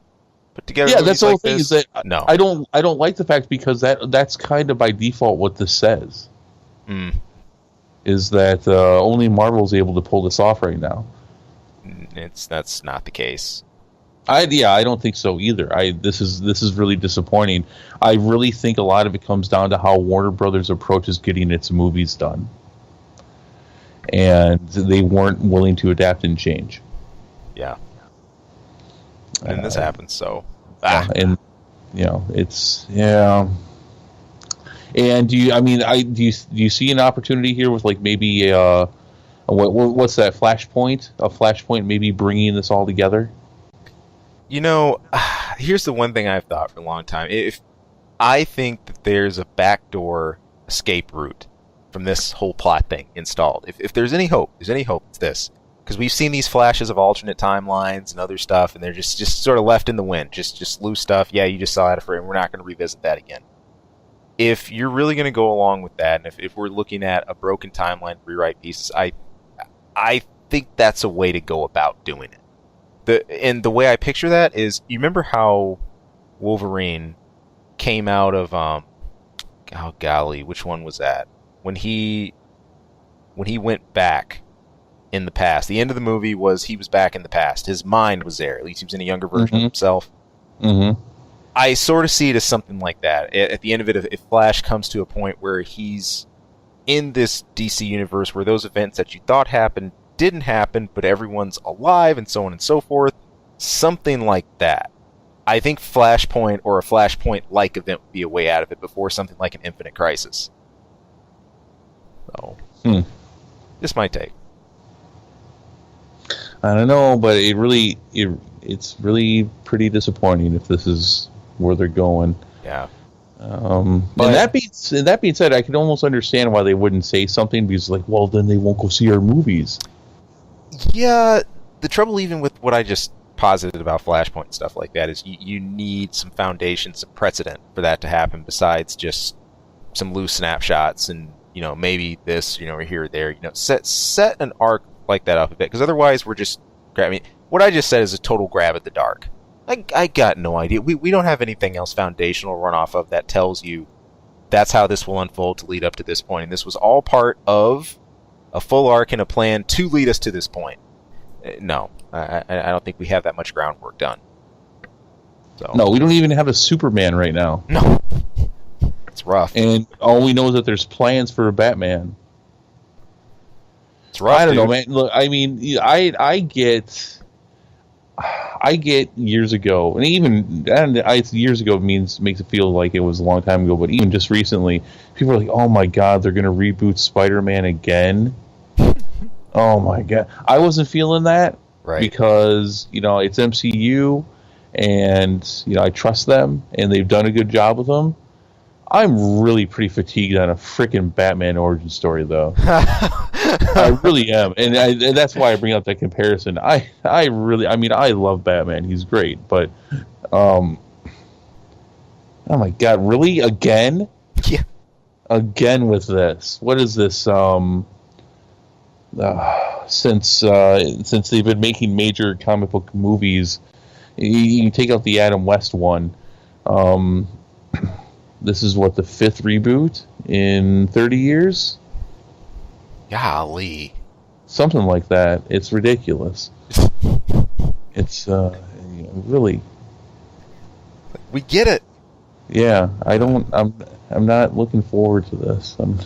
put together movies that's the whole like thing this, is that no. I don't like the fact because that's kind of by default what this says. Is that only Marvel's able to pull this off right now. That's not the case. I don't think so either. This is really disappointing. I really think a lot of it comes down to how Warner Brothers approaches getting its movies done, and they weren't willing to adapt and change. Yeah, and this happens. So, and it's And do you see an opportunity here with like maybe what's that Flashpoint? A Flashpoint maybe bringing this all together. Here's the one thing I've thought for a long time. If I think that there's a backdoor escape route from this whole plot thing installed. If there's any hope, it's this. Because we've seen these flashes of alternate timelines and other stuff, and they're just sort of left in the wind. Just loose stuff. Yeah, you just saw that for it, and we're not going to revisit that again. If you're really going to go along with that, and if we're looking at a broken timeline rewrite pieces, I think that's a way to go about doing it. The way I picture that is, you remember how Wolverine came out of which one was that? When he went back in the past. The end of the movie was he was back in the past. His mind was there. At least he was in a younger version of himself. Mm-hmm. I sort of see it as something like that. At the end of it, if Flash comes to a point where he's in this DC universe where those events that you thought happened didn't happen, but everyone's alive and so on and so forth, something like that. I think Flashpoint or a Flashpoint-like event would be a way out of it before something like an Infinite Crisis. So, just my take. I don't know, but it's really pretty disappointing if this is where they're going. Yeah. And that being said, I can almost understand why they wouldn't say something, because well, then they won't go see our movies. Yeah, the trouble even with what I just posited about Flashpoint and stuff like that is you need some foundation, some precedent for that to happen besides just some loose snapshots and, maybe this, or here or there. Set an arc like that up a bit, because otherwise we're just what I just said is a total grab at the dark. I got no idea. We don't have anything else foundational to run off of that tells you that's how this will unfold to lead up to this point. And this was all part of a full arc and a plan to lead us to this point. No, I don't think we have that much groundwork done. So. No, we don't even have a Superman right now. No. It's rough. And all we know is that there's plans for a Batman. It's rough, I don't know, dude. man. Look, I mean, I get years ago, and years ago makes it feel like it was a long time ago, but even just recently, people are like, oh my god, they're going to reboot Spider-Man again. Oh my god. I wasn't feeling that, right? Because, it's MCU, and, I trust them, and they've done a good job with them. I'm really pretty fatigued on a freaking Batman origin story, though. I really am, and that's why I bring up that comparison. I love Batman; he's great, but, oh my god, really again? Yeah, again with this. What is this? Since they've been making major comic book movies, you can take out the Adam West one. This is the 5th reboot in 30 years? Golly. Something like that. It's ridiculous. It's really. We get it. Yeah, I'm not looking forward to this. I'm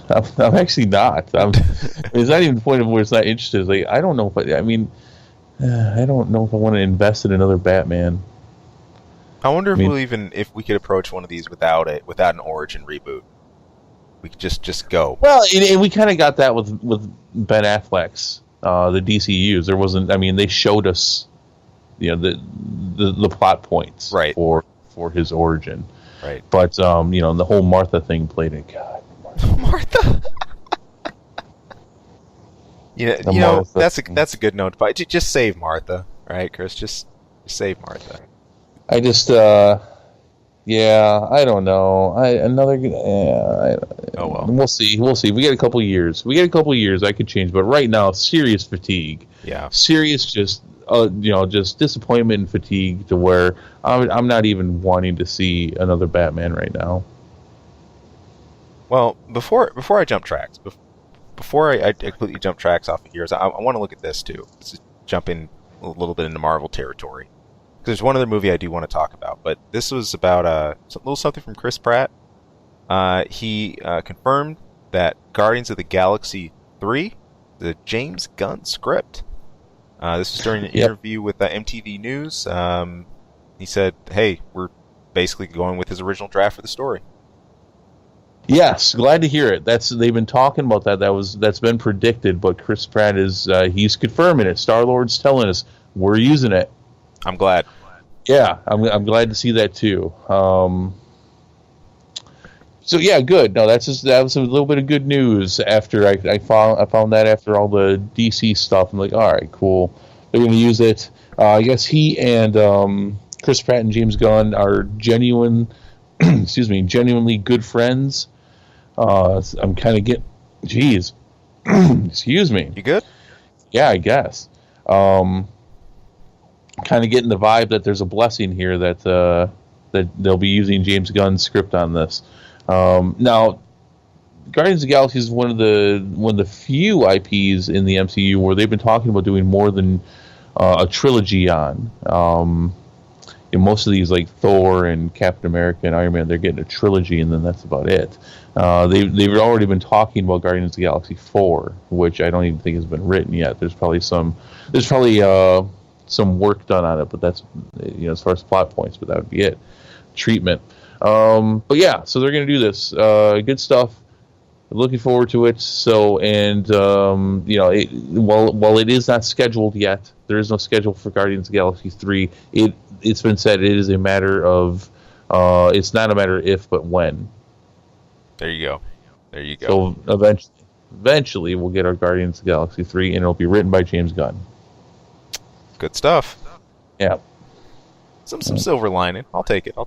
actually not. It's not even the point of where it's not interested. It's like, I don't know if I don't know if I want to invest in another Batman. I wonder if we could approach one of these without an origin reboot. We could just go. Well, and we kind of got that with Ben Affleck's the DCUs. There wasn't. I mean, they showed us, the plot points, right, for his origin, right. But the whole Martha thing played it. God, Martha. Martha that's a good note. But just save Martha, right, Chris? Just save Martha. I just, yeah, I don't know. Oh well. We'll see. We get a couple years. I could change, but right now, serious fatigue. Yeah. Serious, just just disappointment and fatigue to where I'm not even wanting to see another Batman right now. Well, before I jump tracks, before I completely jump tracks off of yours, I want to look at this too. This is jumping a little bit into Marvel territory. There's one other movie I do want to talk about, but this was about a little something from Chris Pratt. He confirmed that Guardians of the Galaxy 3, the James Gunn script. This was during an interview with MTV News. He said, "Hey, we're basically going with his original draft for the story." Yes, glad to hear it. They've been talking about that. That's been predicted, but Chris Pratt he's confirming it. Star-Lord's telling us we're using it. I'm glad. Yeah, I'm glad to see that too. So yeah, good. No, that was a little bit of good news after I found that after all the DC stuff. I'm like, all right, cool. They're going to use it. I guess he and Chris Pratt and James Gunn are genuinely good friends. I'm kind of excuse me. You good? Yeah, I guess. Kind of getting the vibe that there's a blessing here that they'll be using James Gunn's script on this. Now, Guardians of the Galaxy is one of the few IPs in the MCU where they've been talking about doing more than a trilogy on. Most of these, like Thor and Captain America and Iron Man, they're getting a trilogy, and then that's about it. They've already been talking about Guardians of the Galaxy 4, which I don't even think has been written yet. There's probably some work done on it, but that's as far as plot points, but that would be it. Treatment. But yeah, so they're going to do this. Good stuff. Looking forward to it. So, and while it is not scheduled yet, there is no schedule for Guardians of the Galaxy 3. It's been said it is a matter of it's not a matter of if, but when. There you go. So eventually we'll get our Guardians of the Galaxy 3, and it'll be written by James Gunn. Good stuff. Yeah. Some silver lining. I'll take it. So,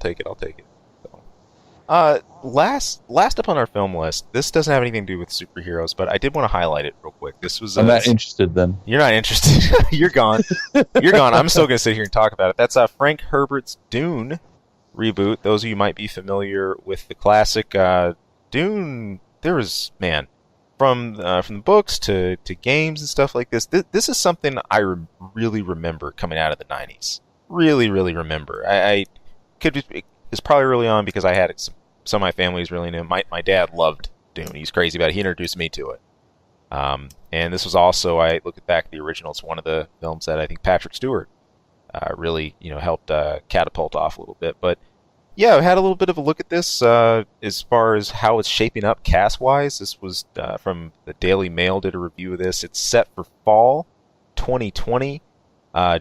last up on our film list. This doesn't have anything to do with superheroes, but I did want to highlight it real quick. This was. I'm not interested. Then you're not interested. You're gone. You're gone. I'm still going to sit here and talk about it. That's Frank Herbert's Dune reboot. Those of you might be familiar with the classic Dune. There was from the books to games and stuff like this. This is something I really remember coming out of the 90s. Really, really remember. I could be, it's probably early on because I had some of my family is really new. My dad loved Dune. He's crazy about it. He introduced me to it. And this was also, I look back at the original, it's one of the films that I think Patrick Stewart really helped catapult off a little bit. But yeah, I had a little bit of a look at this as far as how it's shaping up cast-wise. This was from the Daily Mail, did a review of this. It's set for fall 2020.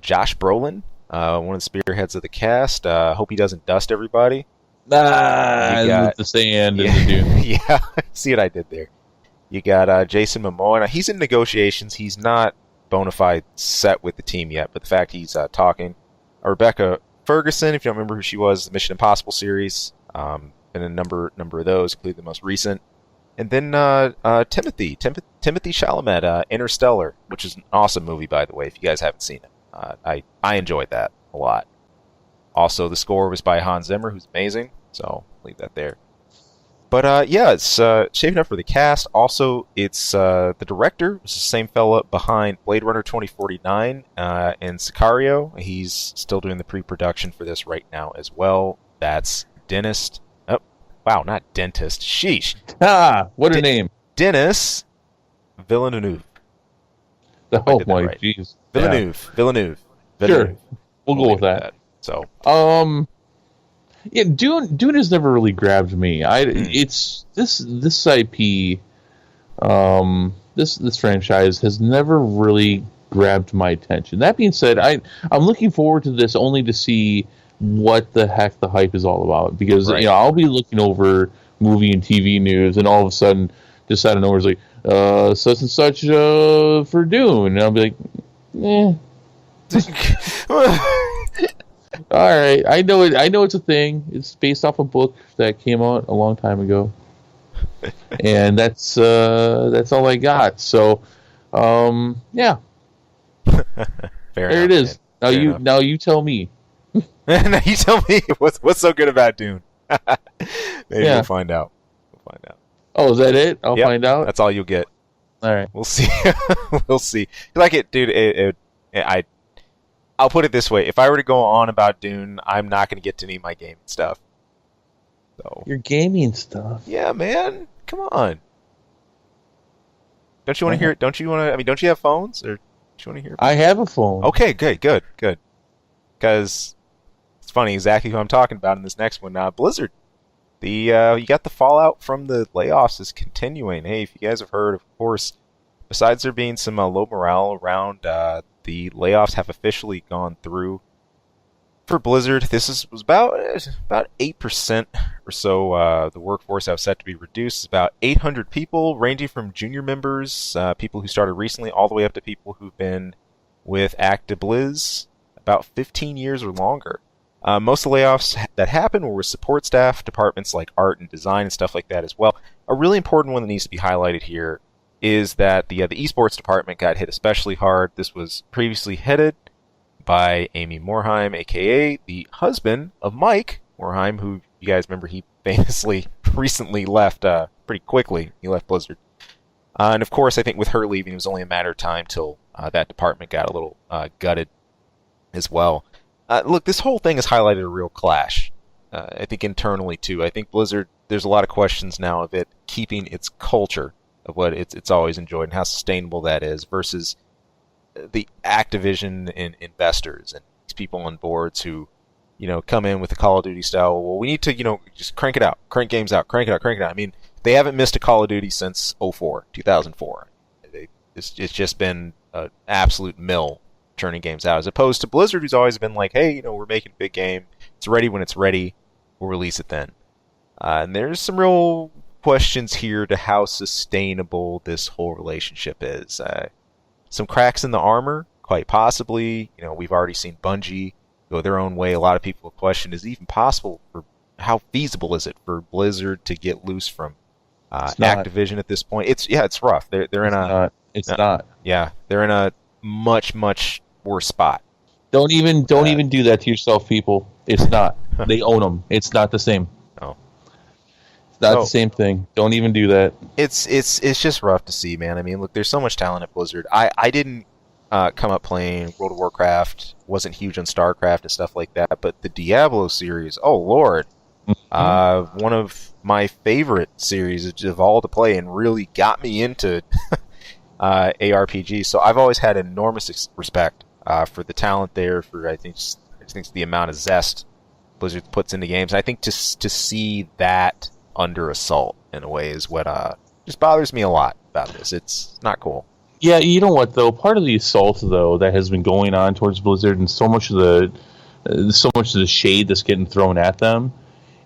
Josh Brolin, one of the spearheads of the cast. Hope he doesn't dust everybody. With the sand and the Dune. Yeah, see what I did there. You got Jason Momoa. Now, he's in negotiations. He's not bona fide set with the team yet, but the fact he's talking. Rebecca Ferguson, if you don't remember who she was, the Mission Impossible series, and a number of those, including the most recent. And then Timothy Chalamet, Interstellar, which is an awesome movie, by the way, if you guys haven't seen it. I enjoyed that a lot. Also, the score was by Hans Zimmer, who's amazing, so leave that there. But yeah, it's shaping up for the cast. Also, it's the director, which is the same fella behind Blade Runner 2049 and Sicario. He's still doing the pre-production for this right now as well. That's Dennis. Oh, wow, not dentist. Sheesh. What a name. Dennis Villeneuve. Oh my jeez. Villeneuve. Sure, we'll go with that. So. Yeah, Dune has never really grabbed me. It's this IP, this franchise has never really grabbed my attention. That being said, I'm looking forward to this only to see what the heck the hype is all about. Because I'll be looking over movie and TV news, and all of a sudden just out of nowhere is like, such and such for Dune. And I'll be like, all right, I know it. I know it's a thing. It's based off a book that came out a long time ago, and that's all I got. So, yeah, Fair there enough, it is. man. Now you tell me. Now you tell me what's so good about Dune. Maybe Yeah. we'll find out. We'll find out. Oh, is that it? I'll Yep, find out. That's all you'll get. All right. We'll see. We'll see. Like it, dude. I'll put it this way: if I were to go on about Dune, I'm not going to get to any of my gaming stuff. So Your gaming stuff. yeah, man, come on. Don't you want to hear it? Don't you want to? I mean, don't you have phones, or don't you want to hear? I have a phone. Okay, good. Because it's funny, exactly who I'm talking about in this next one. Blizzard. You got the fallout from the layoffs is continuing. Hey, if you guys have heard, of course, besides there being some low morale around, the layoffs have officially gone through. For Blizzard, was about 8% or so. The workforce that was set to be reduced is about 800 people, ranging from junior members, people who started recently, all the way up to people who've been with ActiBliz about 15 years or longer. Most of the layoffs that happened were with support staff, departments like art and design and stuff like that as well. A really important one that needs to be highlighted here is that the esports department got hit especially hard. This was previously headed by Amy Morheim, aka the husband of Mike Morheim, who you guys remember he famously recently left pretty quickly. He left Blizzard. And of course, I think with her leaving, it was only a matter of time till that department got a little gutted as well. Look, this whole thing has highlighted a real clash. I think internally too. I think Blizzard, there's a lot of questions now of it keeping its culture of what it's always enjoyed and how sustainable that is versus the Activision investors and these people on boards who, come in with the Call of Duty style. Well, we need to, just crank it out, crank games out, crank it out, crank it out. I mean, they haven't missed a Call of Duty since 2004. It's just been an absolute mill churning games out, as opposed to Blizzard, who's always been like, hey, we're making a big game. It's ready when it's ready. We'll release it then. And there's some real questions here to how sustainable this whole relationship is. Some cracks in the armor, quite possibly. We've already seen Bungie go their own way. A lot of people have questioned, is it even possible, for how feasible is it for Blizzard to get loose from Activision at this point? It's rough. They're in a... It's not. Yeah, they're in a much worse spot. Don't even do that to yourself, people. It's not. They own them. It's not the same. Oh. It's not the same thing. Don't even do that. It's just rough to see, man. I mean, look, there's so much talent at Blizzard. I didn't come up playing World of Warcraft. Wasn't huge on StarCraft and stuff like that. But the Diablo series, oh lord, one of my favorite series of all to play, and really got me into ARPG. So I've always had enormous respect for the talent there. I think it's the amount of zest Blizzard puts into games. And I think to see that under assault in a way is what just bothers me a lot about this. It's not cool. Yeah, you know what though? Part of the assault though that has been going on towards Blizzard, and so much of the shade that's getting thrown at them,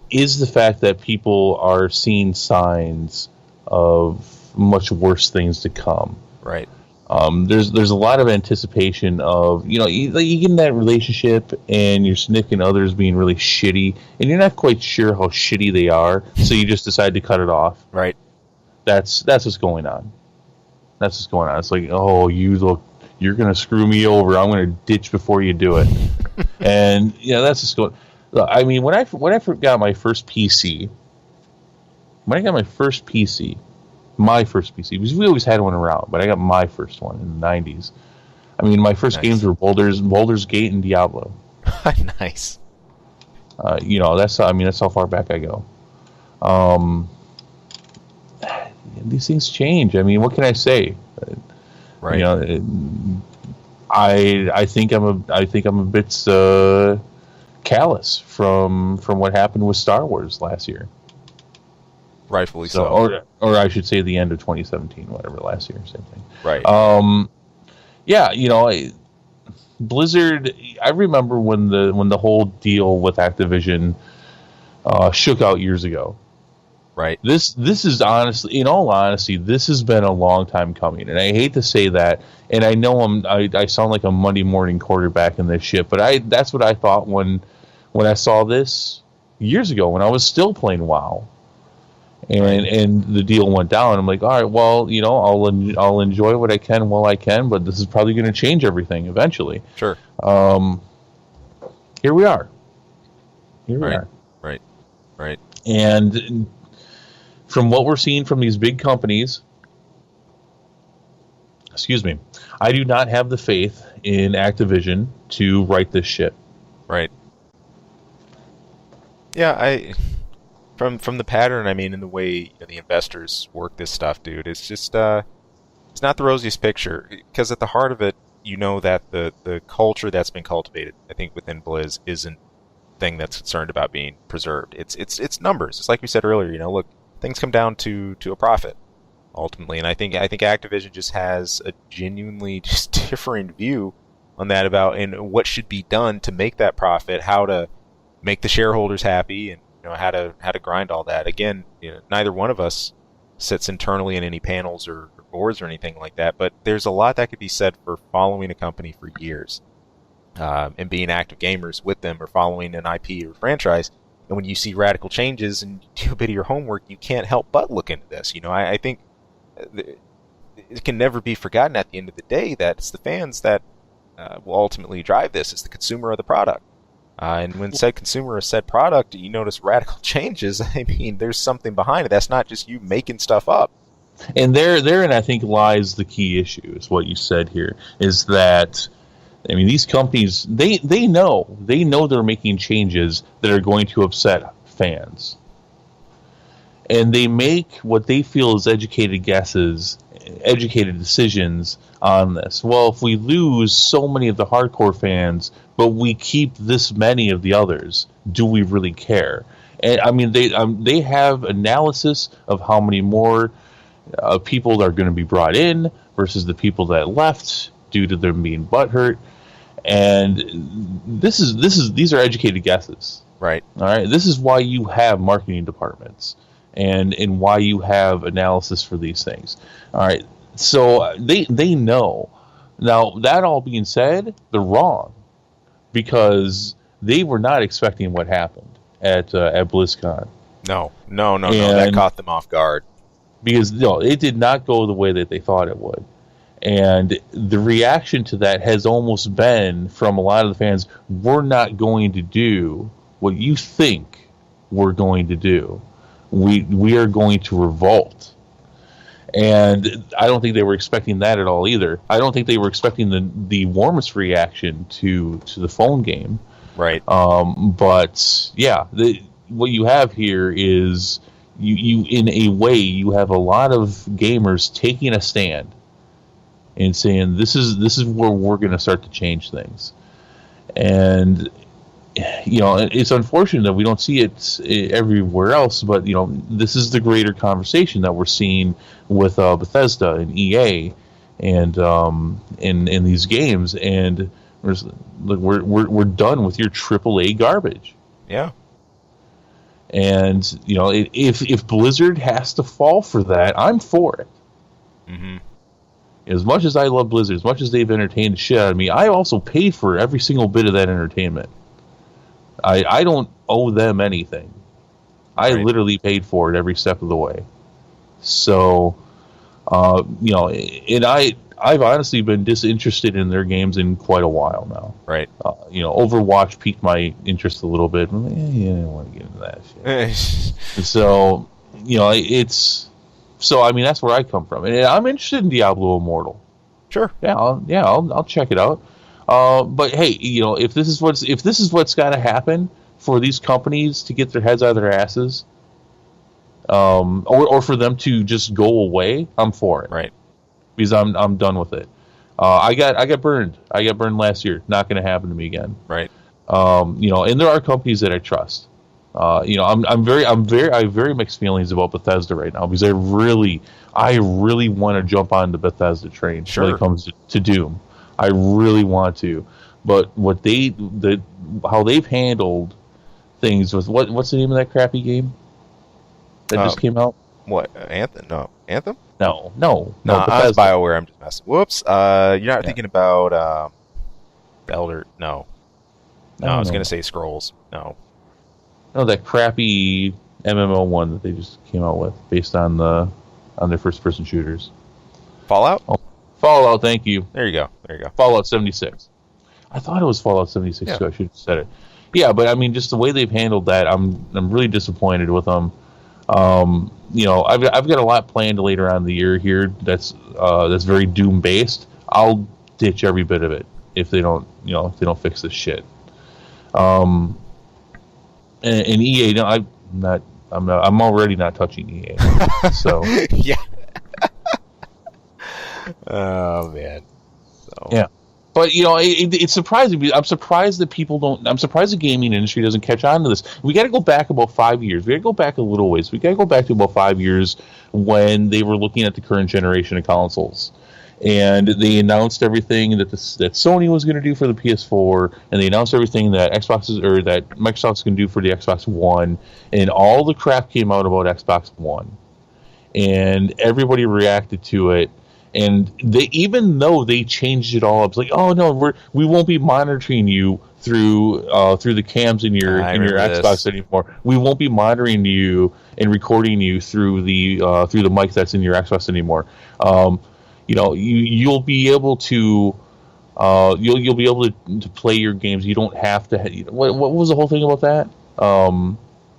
is the fact that people are seeing signs of much worse things to come. Right. There's a lot of anticipation of, you get in that relationship and your significant others being really shitty, and you're not quite sure how shitty they are, so you just decide to cut it off. Right. That's what's going on. That's what's going on. It's like, oh, you're gonna screw me over. I'm gonna ditch before you do it. And that's just going. Look, I mean, when I got my first PC, because we always had one around, but I got my first one in the 90s. I mean, my first games were Baldur's Gate and Diablo. Nice. That's how far back I go. These things change. I mean, what can I say? Right. I think I'm a bit callous from what happened with Star Wars last year. Rightfully so. Or I should say the end of 2017, whatever, last year, same thing. Right. Blizzard, I remember when the whole deal with Activision shook out years ago. Right. This is honestly, in all honesty, this has been a long time coming, and I hate to say that. And I know I sound like a Monday morning quarterback in this shit, but that's what I thought when I saw this years ago when I was still playing WoW, and the deal went down. I'm like, all right, well, I'll enjoy what I can while I can, but this is probably going to change everything eventually. Sure. Here we are. Here we are. Right. And from what we're seeing from these big companies, I do not have the faith in Activision to right this ship. Right. Yeah, from the pattern, I mean, in the way the investors work this stuff, dude, it's just it's not the rosiest picture. Because at the heart of it, that the culture that's been cultivated, I think, within Blizz isn't thing that's concerned about being preserved. It's numbers. It's like we said earlier. Look, things come down to a profit ultimately, and I think Activision just has a genuinely just differing view on that about and what should be done to make that profit, how to make the shareholders happy, and how to grind all that. Again, neither one of us sits internally in any panels or boards or anything like that, but there's a lot that could be said for following a company for years. And being active gamers with them or following an IP or franchise. And when you see radical changes and do a bit of your homework, you can't help but look into this. I think it can never be forgotten at the end of the day that it's the fans that will ultimately drive this. It's the consumer of the product. And when said consumer of said product, you notice radical changes, I mean, there's something behind it. That's not just you making stuff up. And therein, I think, lies the key issue, is what you said here, is that these companies, they know they're making changes that are going to upset fans. And they make what they feel is educated guesses, educated decisions on this. Well, if we lose so many of the hardcore fans, but we keep this many of the others, do we really care? And they have analysis of how many more people are going to be brought in versus the people that left due to them being butthurt. And these are educated guesses. Right. All right. This is why you have marketing departments and why you have analysis for these things. All right. So they know. Now, that all being said, they're wrong, because they were not expecting what happened at BlizzCon. No. That caught them off guard. Because it did not go the way that they thought it would. And the reaction to that has almost been from a lot of the fans, we're not going to do what you think we're going to do. We are going to revolt. And I don't think they were expecting that at all either. I don't think they were expecting the warmest reaction to the phone game. Right. But yeah, what you have here is you in a way, you have a lot of gamers taking a stand and saying, this is where we're going to start to change things. And it's unfortunate that we don't see it everywhere else, but this is the greater conversation that we're seeing with Bethesda and EA and in these games. And we're done with your AAA garbage. Yeah. And if Blizzard has to fall for that, I'm for it. Mm-hmm. As much as I love Blizzard, as much as they've entertained the shit out of me, I also paid for every single bit of that entertainment. I don't owe them anything. I literally paid for it every step of the way. So, and I've honestly been disinterested in their games in quite a while now. Right. Overwatch piqued my interest a little bit. I'm like, I don't want to get into that shit. So, that's where I come from, and I'm interested in Diablo Immortal. Sure. Yeah, I'll check it out. But hey, if this is what's got to happen for these companies to get their heads out of their asses, or for them to just go away, I'm for it. Right. Because I'm done with it. I got burned. I got burned last year. Not going to happen to me again. Right. And there are companies that I trust. I have very mixed feelings about Bethesda right now, because I really want to jump on the Bethesda train when it comes to Doom. I really want to, but how they've handled things with what's the name of that crappy game? that just came out? What? Anthem? No. Anthem? No. I was BioWare. I'm just messing. Whoops. You're not thinking about Elder? No. I was going to say Scrolls. No. No, that crappy MMO one that they just came out with, based on their first-person shooters. Fallout? Oh, Fallout. Thank you. There you go. Fallout 76. I thought it was Fallout 76 too. I should have said it. Yeah, but I mean, just the way they've handled that, I'm really disappointed with them. I've got a lot planned later on in the year here. That's very Doom based. I'll ditch every bit of it if they don't fix this shit. And EA, no, I'm already not touching EA. So yeah. Oh man. So. Yeah. But it's surprising. I'm surprised that people don't. I'm surprised the gaming industry doesn't catch on to this. We got to go back about 5 years. We got to go back a little ways. We got to go back to about 5 years when they were looking at the current generation of consoles, and they announced everything that Sony was going to do for the PS4, and they announced everything that that Microsoft's going to do for the Xbox One, and all the crap came out about Xbox One, and everybody reacted to it. And even though they changed it all up, it's like, oh no, we won't be monitoring you through the cams in your Xbox anymore. We won't be monitoring you and recording you through the mic that's in your Xbox anymore. You'll be able to you'll be able to play your games. You don't have to. What was the whole thing about that?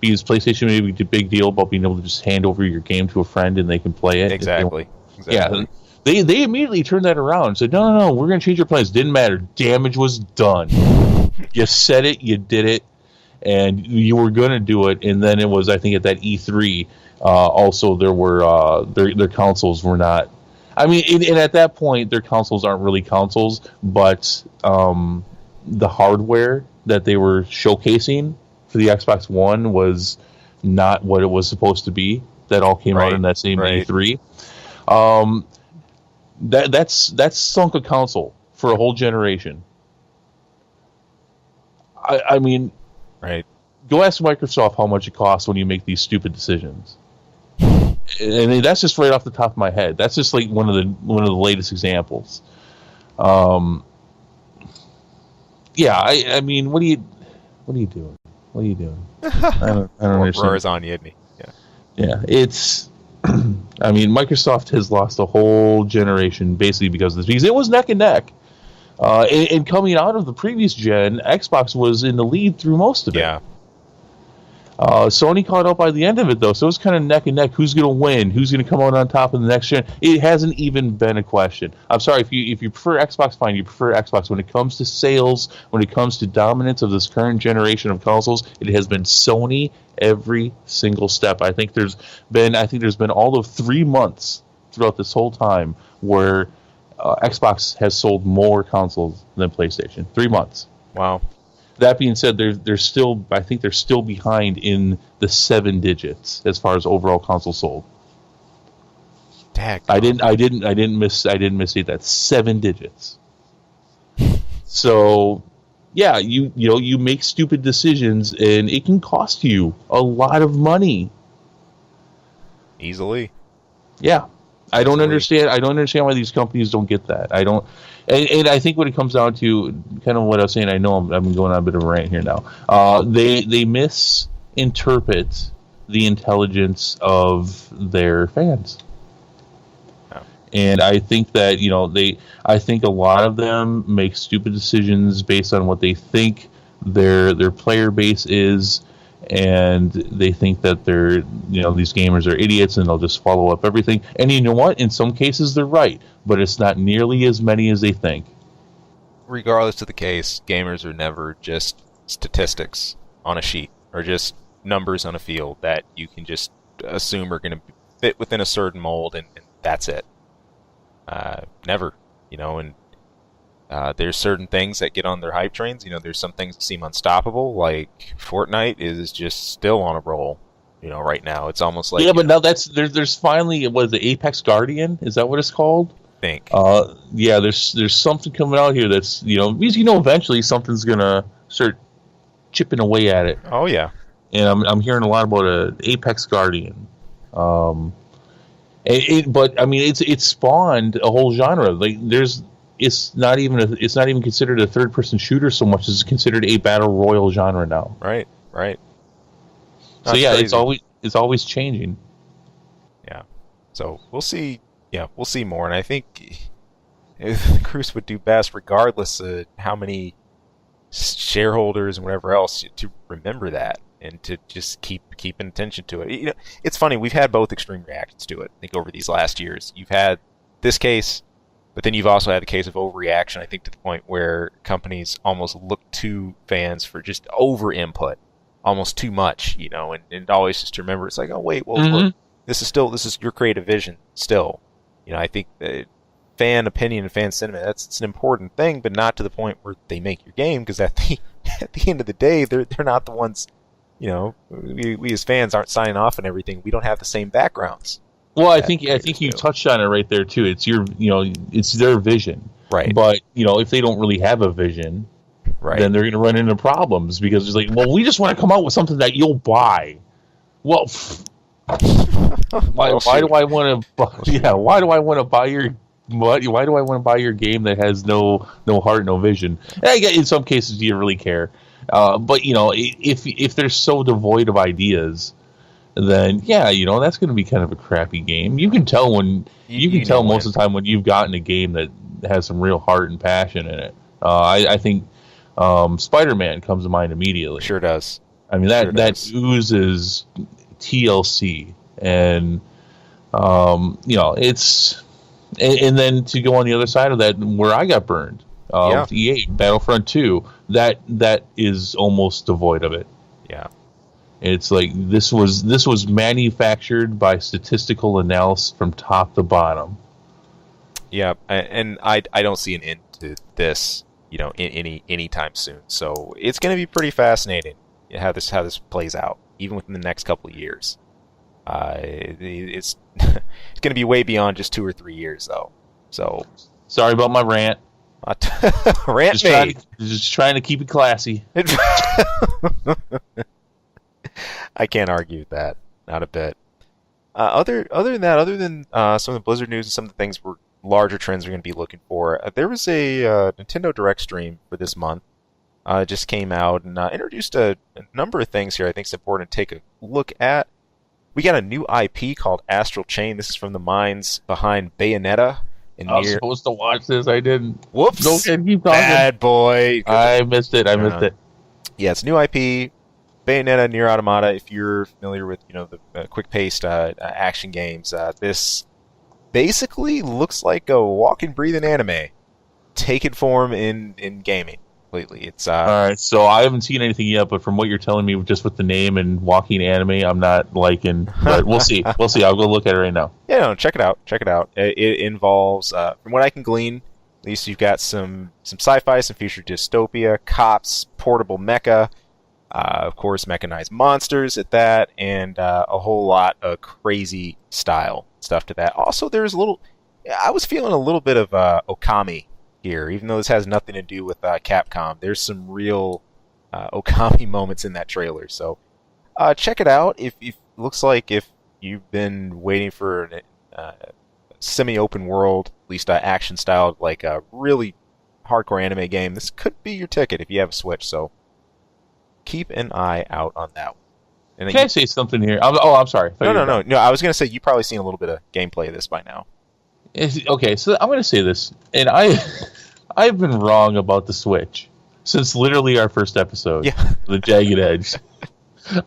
Because PlayStation made a big deal about being able to just hand over your game to a friend and they can play it. Exactly. Yeah. They immediately turned that around and said, no, we're going to change your plans. Didn't matter. Damage was done. You said it, you did it, and you were going to do it. And then it was, I think, at that E3, also there were their consoles were not. I mean, and at that point, their consoles aren't really consoles, but the hardware that they were showcasing for the Xbox One was not what it was supposed to be. That all came out in that same E3. That's sunk a console for a whole generation. I mean, go ask Microsoft how much it costs when you make these stupid decisions. And that's just right off the top of my head. That's just like one of the latest examples. Yeah, I mean, what are you doing? What are you doing? I don't understand. Roar's on you, isn't he? Yeah, it's. I mean, Microsoft has lost a whole generation basically because of this. Because it was neck and neck. And coming out of the previous gen, Xbox was in the lead through most of it. Yeah. Sony caught up by the end of it, though, so it was kind of neck and neck. Who's going to win? Who's going to come out on top in the next gen? It hasn't even been a question. I'm sorry, if you prefer Xbox, fine, you prefer Xbox. When it comes to sales, when it comes to dominance of this current generation of consoles, it has been Sony every single step. I think there's been all of 3 months throughout this whole time where Xbox has sold more consoles than PlayStation. 3 months. Wow. That being said, they're still behind in the 7 digits as far as overall consoles sold. Dang. I didn't misstate that. 7 digits. So, yeah, you make stupid decisions and it can cost you a lot of money. Easily. Yeah. I don't understand why these companies don't get that. I don't, and I think what it comes down to, kind of what I was saying. I know I'm going on a bit of a rant here now. They misinterpret the intelligence of their fans, and I think that I think a lot of them make stupid decisions based on what they think their player base is. And they think that these gamers are idiots and they'll just follow up everything. And you know what? In some cases, they're right, but it's not nearly as many as they think. Regardless of the case, gamers are never just statistics on a sheet or just numbers on a field that you can just assume are going to fit within a certain mold, and that's it. Never, and there's certain things that get on their hype trains. There's some things that seem unstoppable, like Fortnite is just still on a roll. Right now it's almost like now there's finally the Apex Guardian, is that what it's called? I think. There's something coming out here that's because eventually something's gonna start chipping away at it. Oh yeah. And I'm hearing a lot about a Apex Guardian. But I mean, it's spawned a whole genre. Like it's not even considered a third person shooter so much as it's considered a battle royal genre now. Right. So yeah, it's always changing. Yeah. So we'll see. Yeah, we'll see more. And I think the Cruise would do best, regardless of how many shareholders and whatever else, to remember that and to just keep attention to it. You know, it's funny. We've had both extreme reactions to it. I think over these last years, you've had this case, but then you've also had the case of overreaction. I think to the point where companies almost look to fans for just over input, almost too much. You know, and always just to remember, it's like, oh wait, well, look, this is your creative vision still. You know, I think that fan opinion and fan sentiment, it's an important thing, but not to the point where they make your game, because at the end of the day, they're not the ones. You know, we as fans aren't signing off on everything. We don't have the same backgrounds. Well, I think you touched on it right there too. It's it's their vision, right? But if they don't really have a vision, right, then they're going to run into problems, because it's like, well, we just want to come out with something that you'll buy. Well, why do I want to? Yeah, why do I want to buy your? Why do I want to buy your game that has no heart, no vision? And I get in some cases you really care, but if they're so devoid of ideas, then that's going to be kind of a crappy game. You can tell most of the time when you've gotten a game that has some real heart and passion in it. I think Spider-Man comes to mind immediately. Sure does. I mean that oozes TLC, and it's. And then to go on the other side of that, where I got burned, with EA, Battlefront 2, that is almost devoid of it. Yeah, it's like this was manufactured by statistical analysis from top to bottom. Yeah, and I don't see an end to this, in anytime soon. So it's going to be pretty fascinating how this plays out, even within the next couple of years. It's it's going to be way beyond just 2 or 3 years, though. So sorry about my rant. Rant just trying to keep it classy. I can't argue with that, not a bit. Other than that, other than some of the Blizzard news and some of the things larger trends we're going to be looking for, there was a Nintendo Direct stream for this month. Just came out and introduced a number of things here I think it's important to take a look at. We got a new IP called Astral Chain. This is from the minds behind Bayonetta. I was supposed to watch this. I didn't. Whoops. Go ahead, keep talking. Bad boy. I missed it. Yeah, it's new IP. Bayonetta, Nier Automata. If you're familiar with, the quick-paced action games, this basically looks like a walking, breathing anime taken form in gaming. Completely. It's all right. So I haven't seen anything yet, but from what you're telling me, just with the name and walking anime, I'm not liking. But we'll see. We'll see. I'll go look at it right now. Yeah, no, check it out. Check it out. It involves, from what I can glean, at least you've got some sci-fi, some future dystopia, cops, portable mecha, of course, mechanized monsters at that, and a whole lot of crazy style stuff to that. Also, I was feeling a little bit of Okami here, even though this has nothing to do with Capcom. There's some real Okami moments in that trailer, so check it out. If looks like if you've been waiting for a semi-open world, at least action style, like a really hardcore anime game, this could be your ticket if you have a Switch. So keep an eye out on that one. And Can I say something here? I'm sorry. No. I was going to say you've probably seen a little bit of gameplay of this by now. Okay, so I'm going to say this, and I've been wrong about the Switch since literally our first episode, the Jagged Edge.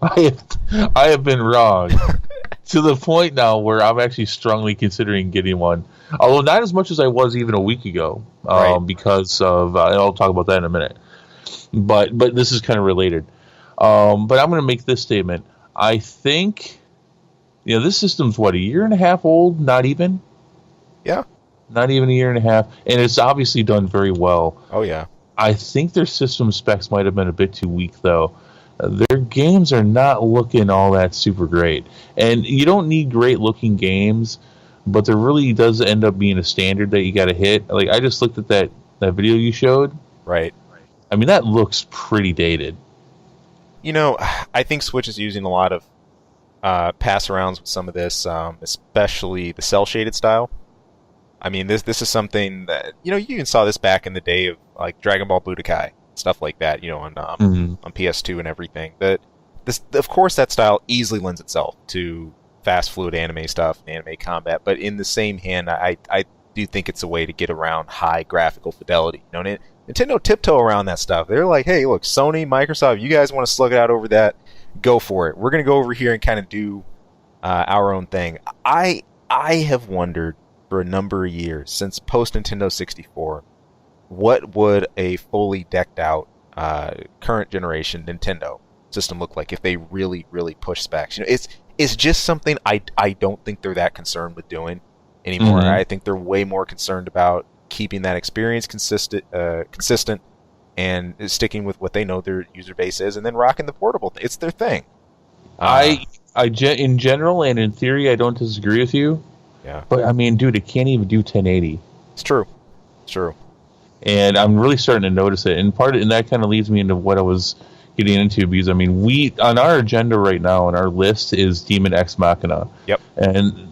I have been wrong to the point now where I'm actually strongly considering getting one, although not as much as I was even a week ago, because of and I'll talk about that in a minute. But this is kind of related. But I'm going to make this statement. I think this system's a year and a half old, not even. Yeah. Not even a year and a half. And it's obviously done very well. Oh, yeah. I think their system specs might have been a bit too weak, though. Their games are not looking all that super great. And you don't need great-looking games, but there really does end up being a standard that you got to hit. Like, I just looked at that video you showed. Right. I mean, that looks pretty dated. I think Switch is using a lot of pass arounds with some of this, especially the cell shaded style. I mean, this is something that you even saw this back in the day of like Dragon Ball Budokai, stuff like that. On PS2 and everything. Of course, that style easily lends itself to fast, fluid anime stuff and anime combat. But in the same hand, I do think it's a way to get around high graphical fidelity. Nintendo tiptoe around that stuff. They're like, hey, look, Sony, Microsoft, you guys want to slug it out over that? Go for it. We're going to go over here and kind of do our own thing. I have wondered for a number of years, since post Nintendo 64, what would a fully decked out current generation Nintendo system look like if they really, really push specs? It's just something I don't think they're that concerned with doing anymore. I think they're way more concerned about keeping that experience consistent and sticking with what they know their user base is, and then rocking the portable. It's their thing. In general and in theory, I don't disagree with you. Yeah. But I mean, dude, it can't even do 1080. It's true. And I'm really starting to notice it. And that kind of leads me into what I was getting into, because I mean, we on our agenda right now on our list is Demon Ex Machina. Yep. And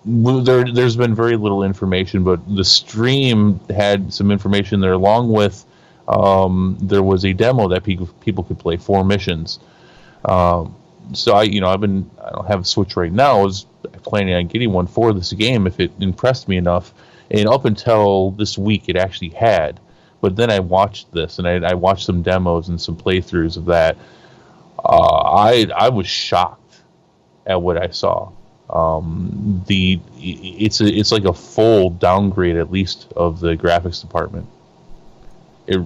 there's been very little information, but the stream had some information there, along with there was a demo that people could play 4 missions. So I don't have a Switch right now. I was planning on getting one for this game if it impressed me enough. And up until this week, it actually had. But then I watched this, and I watched some demos and some playthroughs of that. I was shocked at what I saw. It's like a full downgrade, at least, of the graphics department. It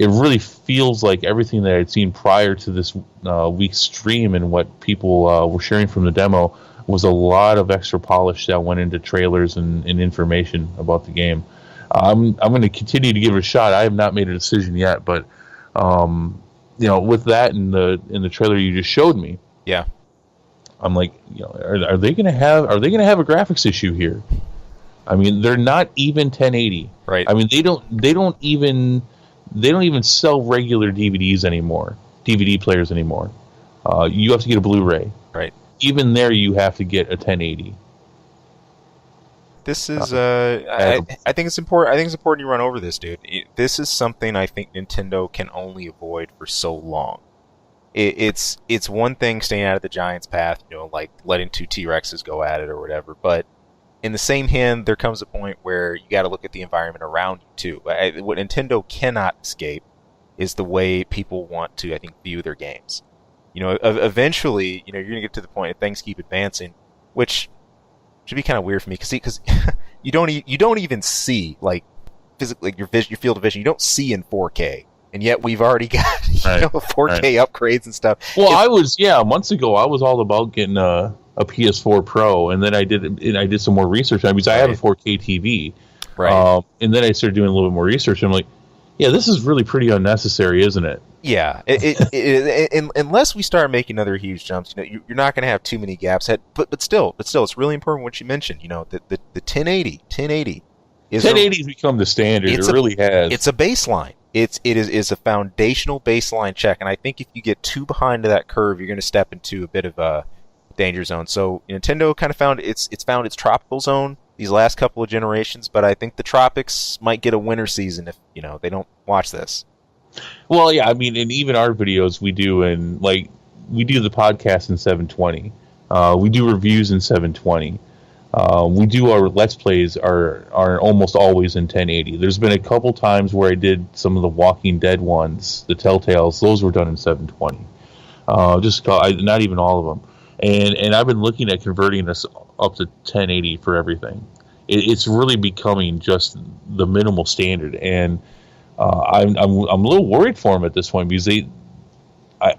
really feels like everything that I'd seen prior to this week's stream and what people were sharing from the demo was a lot of extra polish that went into trailers and information about the game. I'm going to continue to give it a shot. I have not made a decision yet, but with that in the trailer you just showed me, yeah, I'm like, are they going to have a graphics issue here? I mean, they're not even 1080. Right. I mean, they don't even sell regular DVDs anymore, DVD players anymore. You have to get a Blu-ray. Right. Even there, you have to get a 1080. This is I think it's important. I think it's important you run over this, dude. This is something I think Nintendo can only avoid for so long. It's one thing staying out of the Giants' path, like letting 2 T-Rexes go at it or whatever. But in the same hand, there comes a point where you got to look at the environment around you too. What Nintendo cannot escape is the way people want to, I think, view their games. Eventually, you're going to get to the point if things keep advancing, which should be kind of weird for me because you don't even see like physically your field of vision. You don't see in 4K, and yet we've already got 4K upgrades and stuff. Well, months ago I was all about getting a PS4 Pro, and then I did some more research on it because I have a 4K TV, right? And then I started doing a little bit more research. And I'm like, yeah, this is really pretty unnecessary, isn't it? Yeah, unless we start making other huge jumps, you're not going to have too many gaps. But still, it's really important what you mentioned. The 1080 is 1080 has become the standard. It really has. It's a baseline. It is a foundational baseline check, and I think if you get too behind that curve, you're going to step into a bit of a danger zone. So Nintendo kind of found its tropical zone these last couple of generations, but I think the tropics might get a winter season if they don't watch this. Well, yeah, I mean, and even our videos we do we do the podcast in 720. We do reviews in 720. We do our Let's Plays are almost always in 1080. There's been a couple times where I did some of the Walking Dead ones, the Telltales. Those were done in 720. Not even all of them. And I've been looking at converting this up to 1080 for everything. It's really becoming just the minimal standard, and I'm a little worried for them at this point because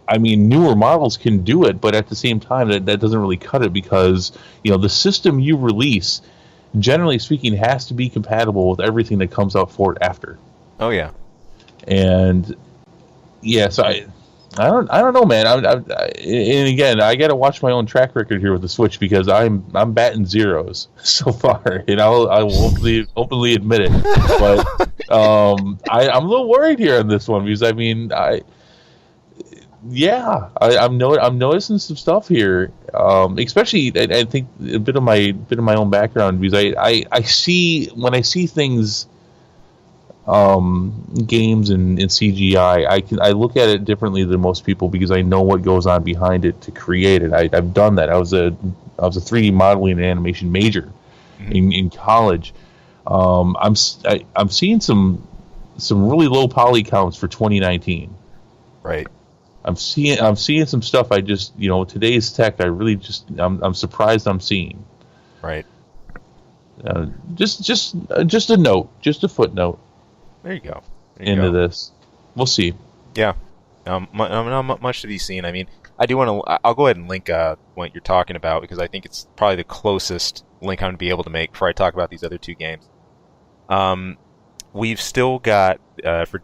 I mean, newer models can do it, but at the same time, that doesn't really cut it because the system you release, generally speaking, has to be compatible with everything that comes out for it after. Oh yeah, and yeah, so I don't know, man. And again, I got to watch my own track record here with the Switch because I'm batting zeros so far, and I will openly admit it. But I'm a little worried here on this one because I mean, Yeah, I'm noticing some stuff here. Especially, I think a bit of my own background, because I see when I see things, games and CGI, I look at it differently than most people because I know what goes on behind it to create it. I've done that. I was a 3D modeling and animation major in college. I'm seeing some really low poly counts for 2019. Right. I'm seeing some stuff. I just, today's tech. I'm surprised I'm seeing. Right. Just a note, just a footnote. There you go. Into this, we'll see. Yeah. Not much to be seen. I mean, I do want to. I'll go ahead and link what you're talking about, because I think it's probably the closest link I'm going to be able to make before I talk about these other two games. We've still got for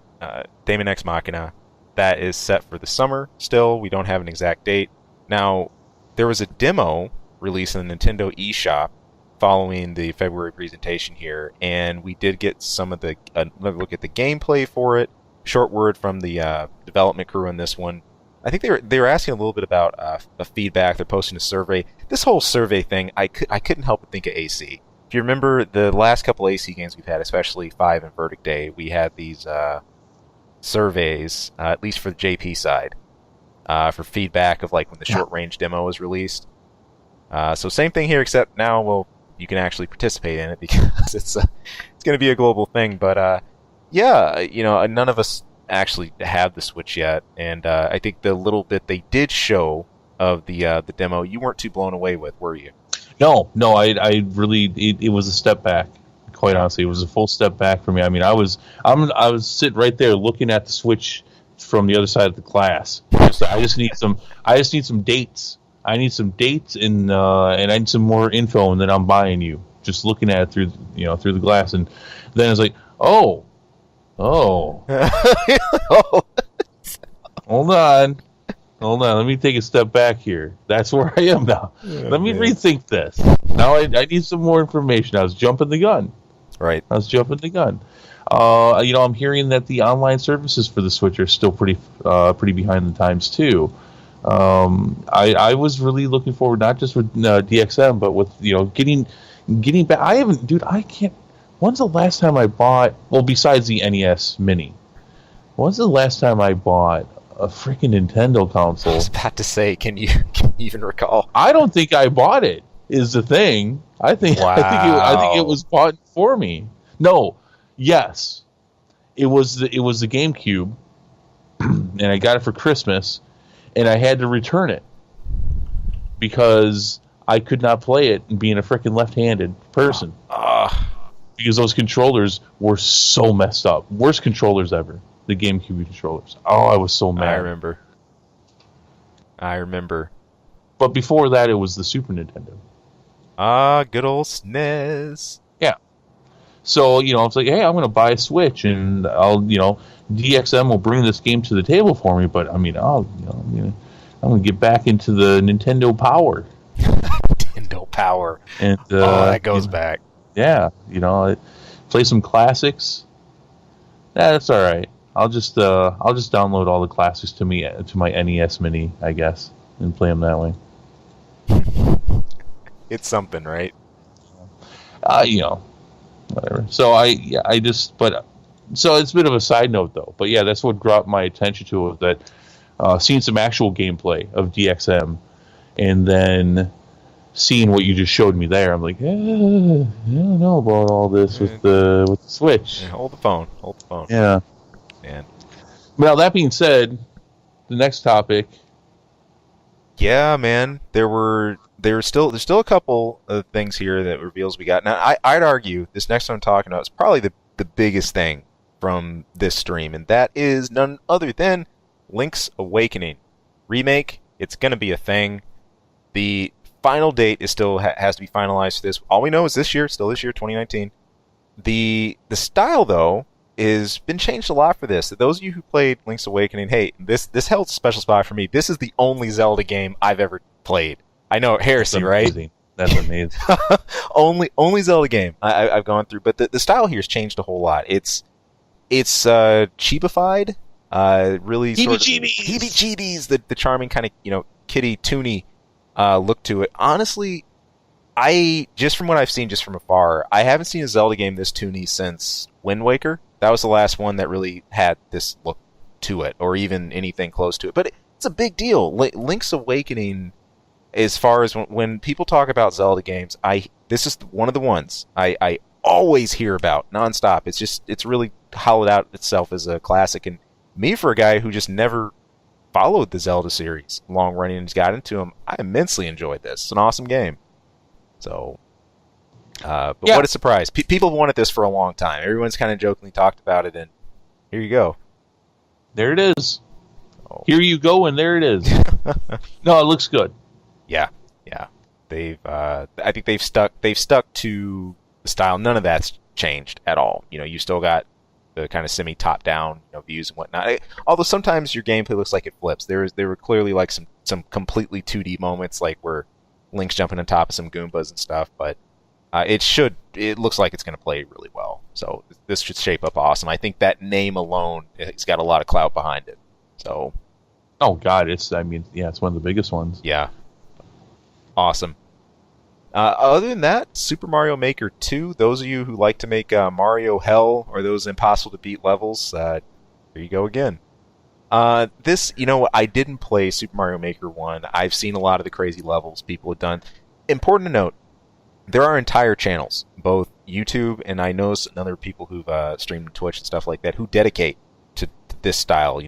Daemon X Machina, that is set for the summer still. We don't have an exact date. Now, there was a demo released in the Nintendo eShop following the February presentation here, and we did get some of the look at the gameplay for it. Short word from the development crew on this one. I think they were asking a little bit about a feedback. They're posting a survey. This whole survey thing, I couldn't help but think of AC. If you remember the last couple AC games we've had, especially 5 and Verdict Day, we had these surveys, at least for the JP side, for feedback of like when the short range demo was released. So same thing here, except now, well, you can actually participate in it because it's going to be a global thing. But yeah, none of us actually have the Switch yet, and I think the little bit they did show of the demo, you weren't too blown away with, were you? No, I really it was a step back. Quite honestly, it was a full step back for me. I mean, I was sitting right there looking at the Switch from the other side of the glass. I just need some dates. I need some dates and I need some more info, and then I'm buying you. Just looking at it through the glass, and then it's like, oh, hold on. Let me take a step back here. That's where I am now. Let me rethink this. Now I need some more information. I was jumping the gun. Right. I'm hearing that the online services for the Switch are still pretty behind the times too. I was really looking forward, not just with DXM, but with getting back. I can't. When's the last time I bought? Well, besides the NES Mini, when's the last time I bought a freaking Nintendo console? I was about to say, can you even recall? I don't think I bought it. Is the thing. I think it was bought for me. No, yes, it was the GameCube, and I got it for Christmas, and I had to return it because I could not play it being a freaking left-handed person. Because those controllers were so messed up. Worst controllers ever. The GameCube controllers. Oh, I was so mad. I remember. But before that, it was the Super Nintendo. Good old SNES. Yeah. So, it's like, hey, I'm going to buy a Switch, and I'll, DXM will bring this game to the table for me, but, I mean, I'm going to get back into the Nintendo Power. Nintendo Power. And, that goes back. Yeah, play some classics. That's all right. I'll just download all the classics to my NES Mini, I guess, and play them that way. It's something, right? Whatever. So so it's a bit of a side note though. But yeah, that's what brought my attention to it. That seeing some actual gameplay of DXM, and then seeing what you just showed me there, I'm like, I don't know about all this with the Switch. Yeah, hold the phone. Yeah. Man. Well, that being said, the next topic. Yeah, man. There's still a couple of things here that reveals we got. Now, I'd argue this next one I'm talking about is probably the biggest thing from this stream, and that is none other than Link's Awakening remake. It's going to be a thing. The final date is still has to be finalized for this. All we know is this year, 2019. The style though is been changed a lot for this. Those of you who played Link's Awakening, hey, this held a special spot for me. This is the only Zelda game I've ever played. I know, heresy, right? That's amazing. only Zelda game I've gone through, but the style here has changed a whole lot. It's cheapified. Really sort of Heebie-jeebies! heebie-jeebies, the charming kind of, kitty, toony look to it. Honestly, just from what I've seen just from afar, I haven't seen a Zelda game this toony since Wind Waker. That was the last one that really had this look to it, or even anything close to it. But it's a big deal. Link's Awakening, as far as when people talk about Zelda games, this is one of the ones I always hear about nonstop. It's really hollowed out itself as a classic. And me, for a guy who just never followed the Zelda series long running and got into them, I immensely enjoyed this. It's an awesome game. So, what a surprise. People have wanted this for a long time. Everyone's kind of jokingly talked about it, and here you go. There it is. Oh. Here you go, and there it is. No, it looks good. Yeah. I think they've stuck to the style. None of that's changed at all. You still got the kind of semi top down views and whatnot. Although sometimes your gameplay looks like it flips. There were clearly like some completely 2D moments, like where Link's jumping on top of some Goombas and stuff, but it looks like it's going to play really well. So this should shape up awesome. I think that name alone, it's got a lot of clout behind it. So, oh god, it's one of the biggest ones. Yeah, awesome. Other than that, Super Mario Maker 2. Those of you who like to make Mario Hell or those impossible to beat levels, there you go again. This, I didn't play Super Mario Maker 1. I've seen a lot of the crazy levels people have done. Important to note, there are entire channels, both YouTube and I know some other people who've streamed on Twitch and stuff like that, who dedicate to this style,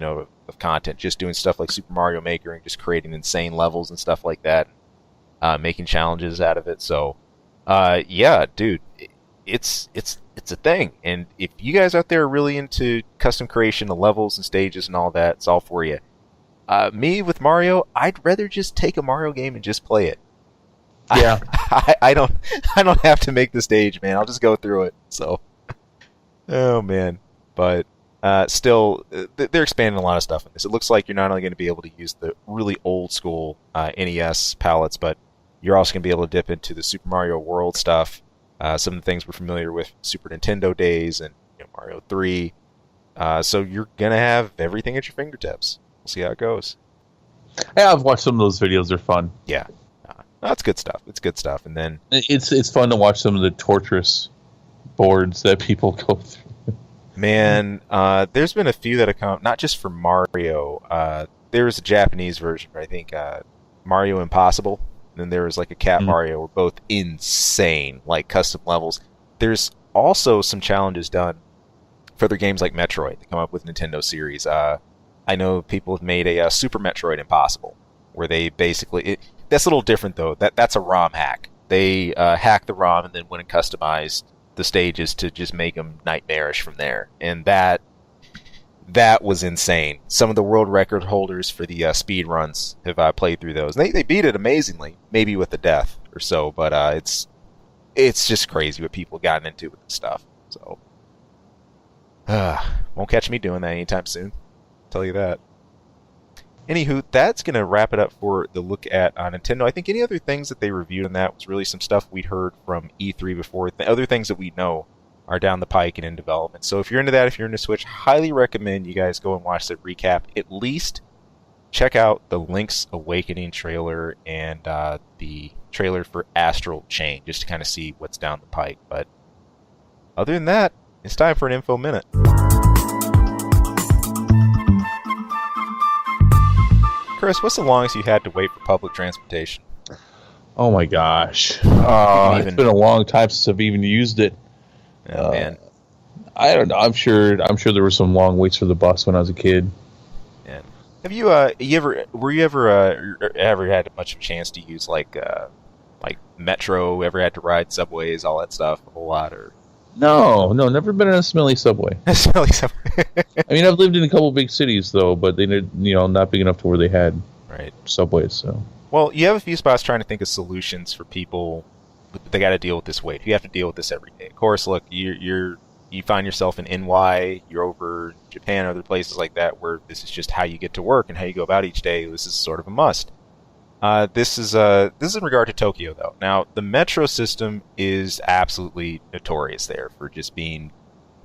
of content, just doing stuff like Super Mario Maker and just creating insane levels and stuff like that, making challenges out of it. So, yeah, dude, it's a thing. And if you guys out there are really into custom creation of levels and stages and all that, it's all for you. Me with Mario, I'd rather just take a Mario game and just play it. Yeah. I don't have to make the stage, man. I'll just go through it. So, oh man. But still, they're expanding a lot of stuff in this. It looks like you're not only going to be able to use the really old school NES palettes, but you're also going to be able to dip into the Super Mario World stuff. Some of the things we're familiar with Super Nintendo days and Mario 3. So you're going to have everything at your fingertips. We'll see how it goes. Yeah, I've watched some of those videos. They're fun. Yeah. That's good stuff. It's good stuff. And then it's fun to watch some of the torturous boards that people go through. Man, there's been a few that have come, not just for Mario. There was a Japanese version, I think, Mario Impossible. And then there was like a Cat Mario, were both insane, like custom levels. There's also some challenges done for other games like Metroid. They come up with Nintendo series. I know people have made a Super Metroid Impossible, where they basically... That's a little different, though. That's a ROM hack. They hack the ROM and then went and customized the stages to just make them nightmarish from there. And that was insane. Some of the world record holders for the speed runs have played through those. And they beat it amazingly, maybe with a death or so, but it's just crazy what people have gotten into with this stuff. So, won't catch me doing that anytime soon. I'll tell you that. Anywho, that's going to wrap it up for the look at Nintendo. I think any other things that they reviewed on that was really some stuff we'd heard from E3 before. Other things that we know are down the pike and in development. So if you're into that, if you're into Switch, highly recommend you guys go and watch the recap. At least check out the Link's Awakening trailer and the trailer for Astral Chain, just to kind of see what's down the pike. But other than that, it's time for an Info Minute. Chris, what's the longest you had to wait for public transportation? Oh my gosh. It's been a long time since I've even used it. Oh, man. I don't know. I'm sure there were some long waits for the bus when I was a kid. Yeah. Have you ever had much of a chance to use like Metro? Ever had to ride subways, all that stuff, a whole lot, or? No, never been in a smelly subway. Smelly subway. I mean, I've lived in a couple big cities though, but they're not big enough to where they had subways. So. Well, you have a few spots trying to think of solutions for people. They got to deal with this weight. You have to deal with this every day. Of course, look, you find yourself in NY, you're over Japan, other places like that, where this is just how you get to work and how you go about each day. This is sort of a must. This is in regard to Tokyo, though. Now, the metro system is absolutely notorious there for just being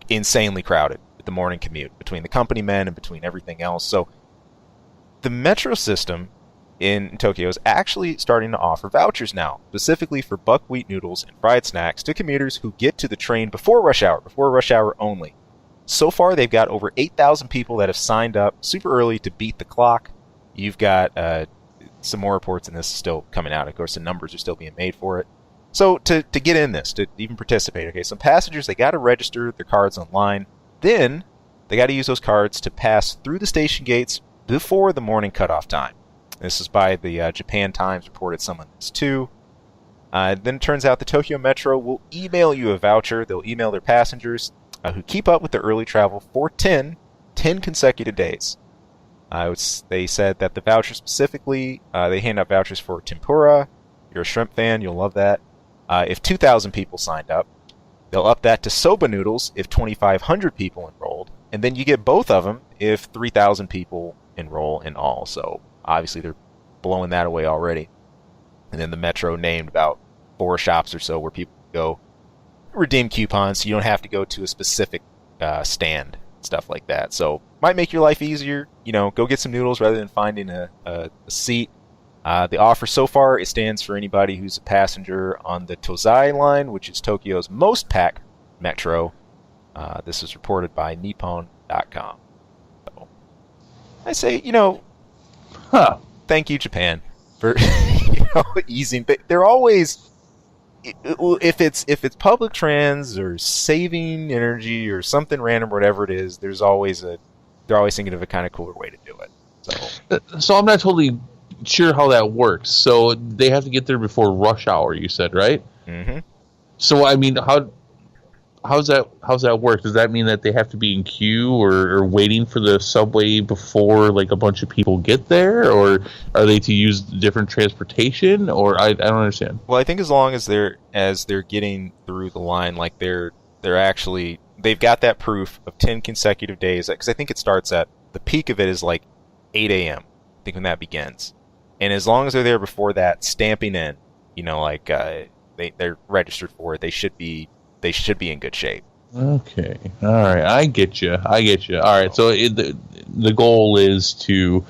insanely crowded. with the morning commute between the company men and between everything else. So the metro system in Tokyo is actually starting to offer vouchers now, specifically for buckwheat noodles and fried snacks to commuters who get to the train before rush hour only. So far, they've got over 8,000 people that have signed up super early to beat the clock. You've got some more reports, and this is still coming out. Of course, the numbers are still being made for it. So to get in this, to even participate, okay, some passengers, they got to register their cards online. Then they got to use those cards to pass through the station gates before the morning cutoff time. This is by the Japan Times, reported some of this too. Then it turns out the Tokyo Metro will email you a voucher. They'll email their passengers who keep up with the early travel for 10 consecutive days. They said that the voucher specifically, they hand out vouchers for tempura. If you're a shrimp fan, you'll love that. If 2,000 people signed up, they'll up that to soba noodles if 2,500 people enrolled. And then you get both of them if 3,000 people enroll in all. So obviously they're blowing that away already. And then the Metro named about 4 shops or so where people go redeem coupons, so you don't have to go to a specific stand, stuff like that. So might make your life easier. Go get some noodles rather than finding a seat. The offer so far, it stands for anybody who's a passenger on the Tozai line, which is Tokyo's most packed metro. This is reported by Nippon.com. So I say, thank you, Japan, for easing. They're always, if it's public trans or saving energy or something random, whatever it is, they're always thinking of a kind of cooler way to do it. So I'm not totally sure how that works. So they have to get there before rush hour, you said, right? Mm-hmm. So I mean, how's that work? Does that mean that they have to be in queue or waiting for the subway before like a bunch of people get there, or are they to use different transportation? Or I don't understand. Well, I think as long as they're getting through the line, like they've got that proof of 10 consecutive days, because I think it starts at the peak of it is like 8 a.m. I think when that begins, and as long as they're there before that, stamping in, they're registered for it, they should be in good shape. Okay. All right. I get you. All right. So the goal is to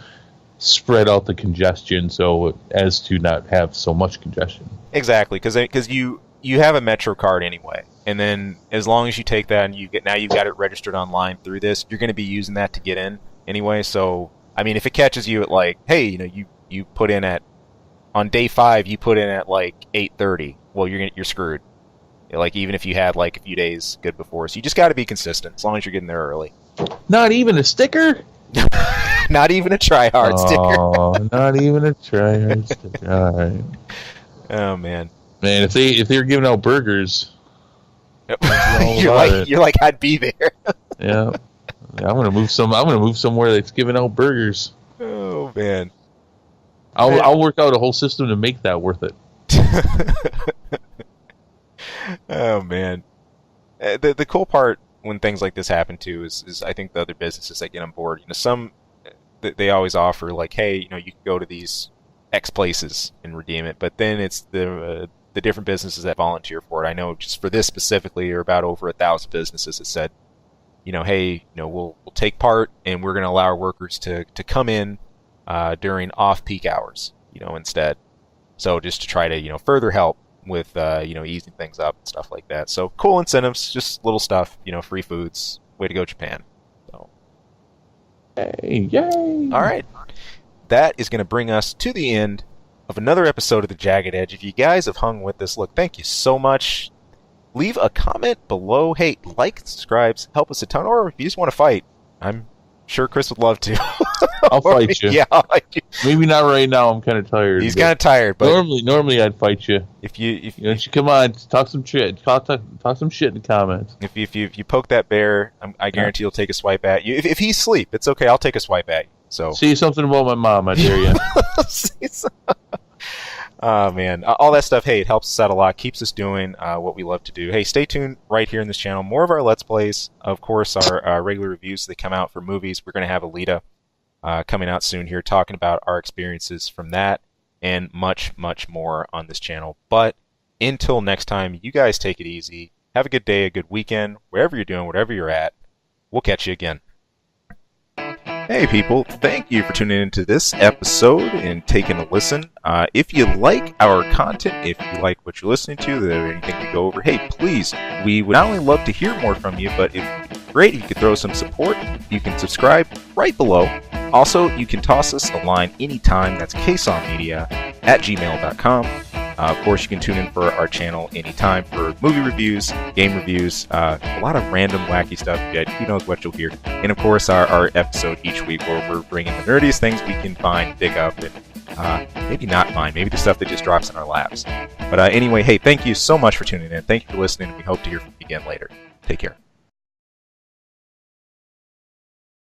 spread out the congestion so as to not have so much congestion. Exactly. Because you have a Metro card anyway. And then as long as you take that and you've got it registered online through this, you're going to be using that to get in anyway. So, I mean, if it catches you at like, hey, you put in on day 5, you put in at like 8:30, well, you're screwed. Like, even if you had like a few days good before. So you just got to be consistent as long as you're getting there early. Not even a sticker? Not even a try-hard sticker. Oh, not even a try-hard sticker. All right. Oh, man. Man, if they were giving out burgers, you're like, I'd be there. Yeah. I'm gonna move somewhere that's giving out burgers. Oh, man. I'll work out a whole system to make that worth it. Oh, man. The cool part when things like this happen too is I think the other businesses that get on board, some they always offer like, hey, you can go to these X places and redeem it, but then it's the different businesses that volunteer for it. I know just for this specifically, there are about over 1,000 businesses that said, hey, we'll take part, and we're going to allow our workers to come in during off-peak hours, instead. So just to try to, further help with, easing things up and stuff like that. So cool incentives, just little stuff, free foods. Way to go, Japan. So. Hey, yay! All right. That is going to bring us to the end of another episode of the Jagged Edge. If you guys have hung with this, look, thank you so much. Leave a comment below. Hey, like, subscribes, help us a ton. Or if you just want to fight, I'm sure Chris would love to. I'll fight you. Yeah, I'll fight you. Maybe not right now. I'm kind of tired. He's kind of tired, but normally I'd fight you. If you come on, talk some shit. Talk some shit in the comments. If you poke that bear, I guarantee he'll take a swipe at you. If he's asleep, it's okay. I'll take a swipe at you. So say something about my mom, I dare you. Oh, man. All that stuff, hey, it helps us out a lot. Keeps us doing what we love to do. Hey, stay tuned right here in this channel. More of our Let's Plays. Of course, our regular reviews that come out for movies. We're going to have Alita coming out soon here, talking about our experiences from that and much, much more on this channel. But until next time, you guys take it easy. Have a good day, a good weekend, wherever you're doing, whatever you're at. We'll catch you again. Hey people, thank you for tuning into this episode and taking a listen. If you like our content, if you like what you're listening to, or anything we go over, hey, please, we would not only love to hear more from you, but if great, if you could throw some support, you can subscribe right below. Also, you can toss us a line anytime. That's ksongmedia@gmail.com. Of course, you can tune in for our channel anytime for movie reviews, game reviews, a lot of random wacky stuff. Who knows what you'll hear. And of course, our episode each week where we're bringing the nerdiest things we can find, dig up, and maybe not find, maybe the stuff that just drops in our laps. But anyway, hey, thank you so much for tuning in. Thank you for listening, and we hope to hear from you again later. Take care.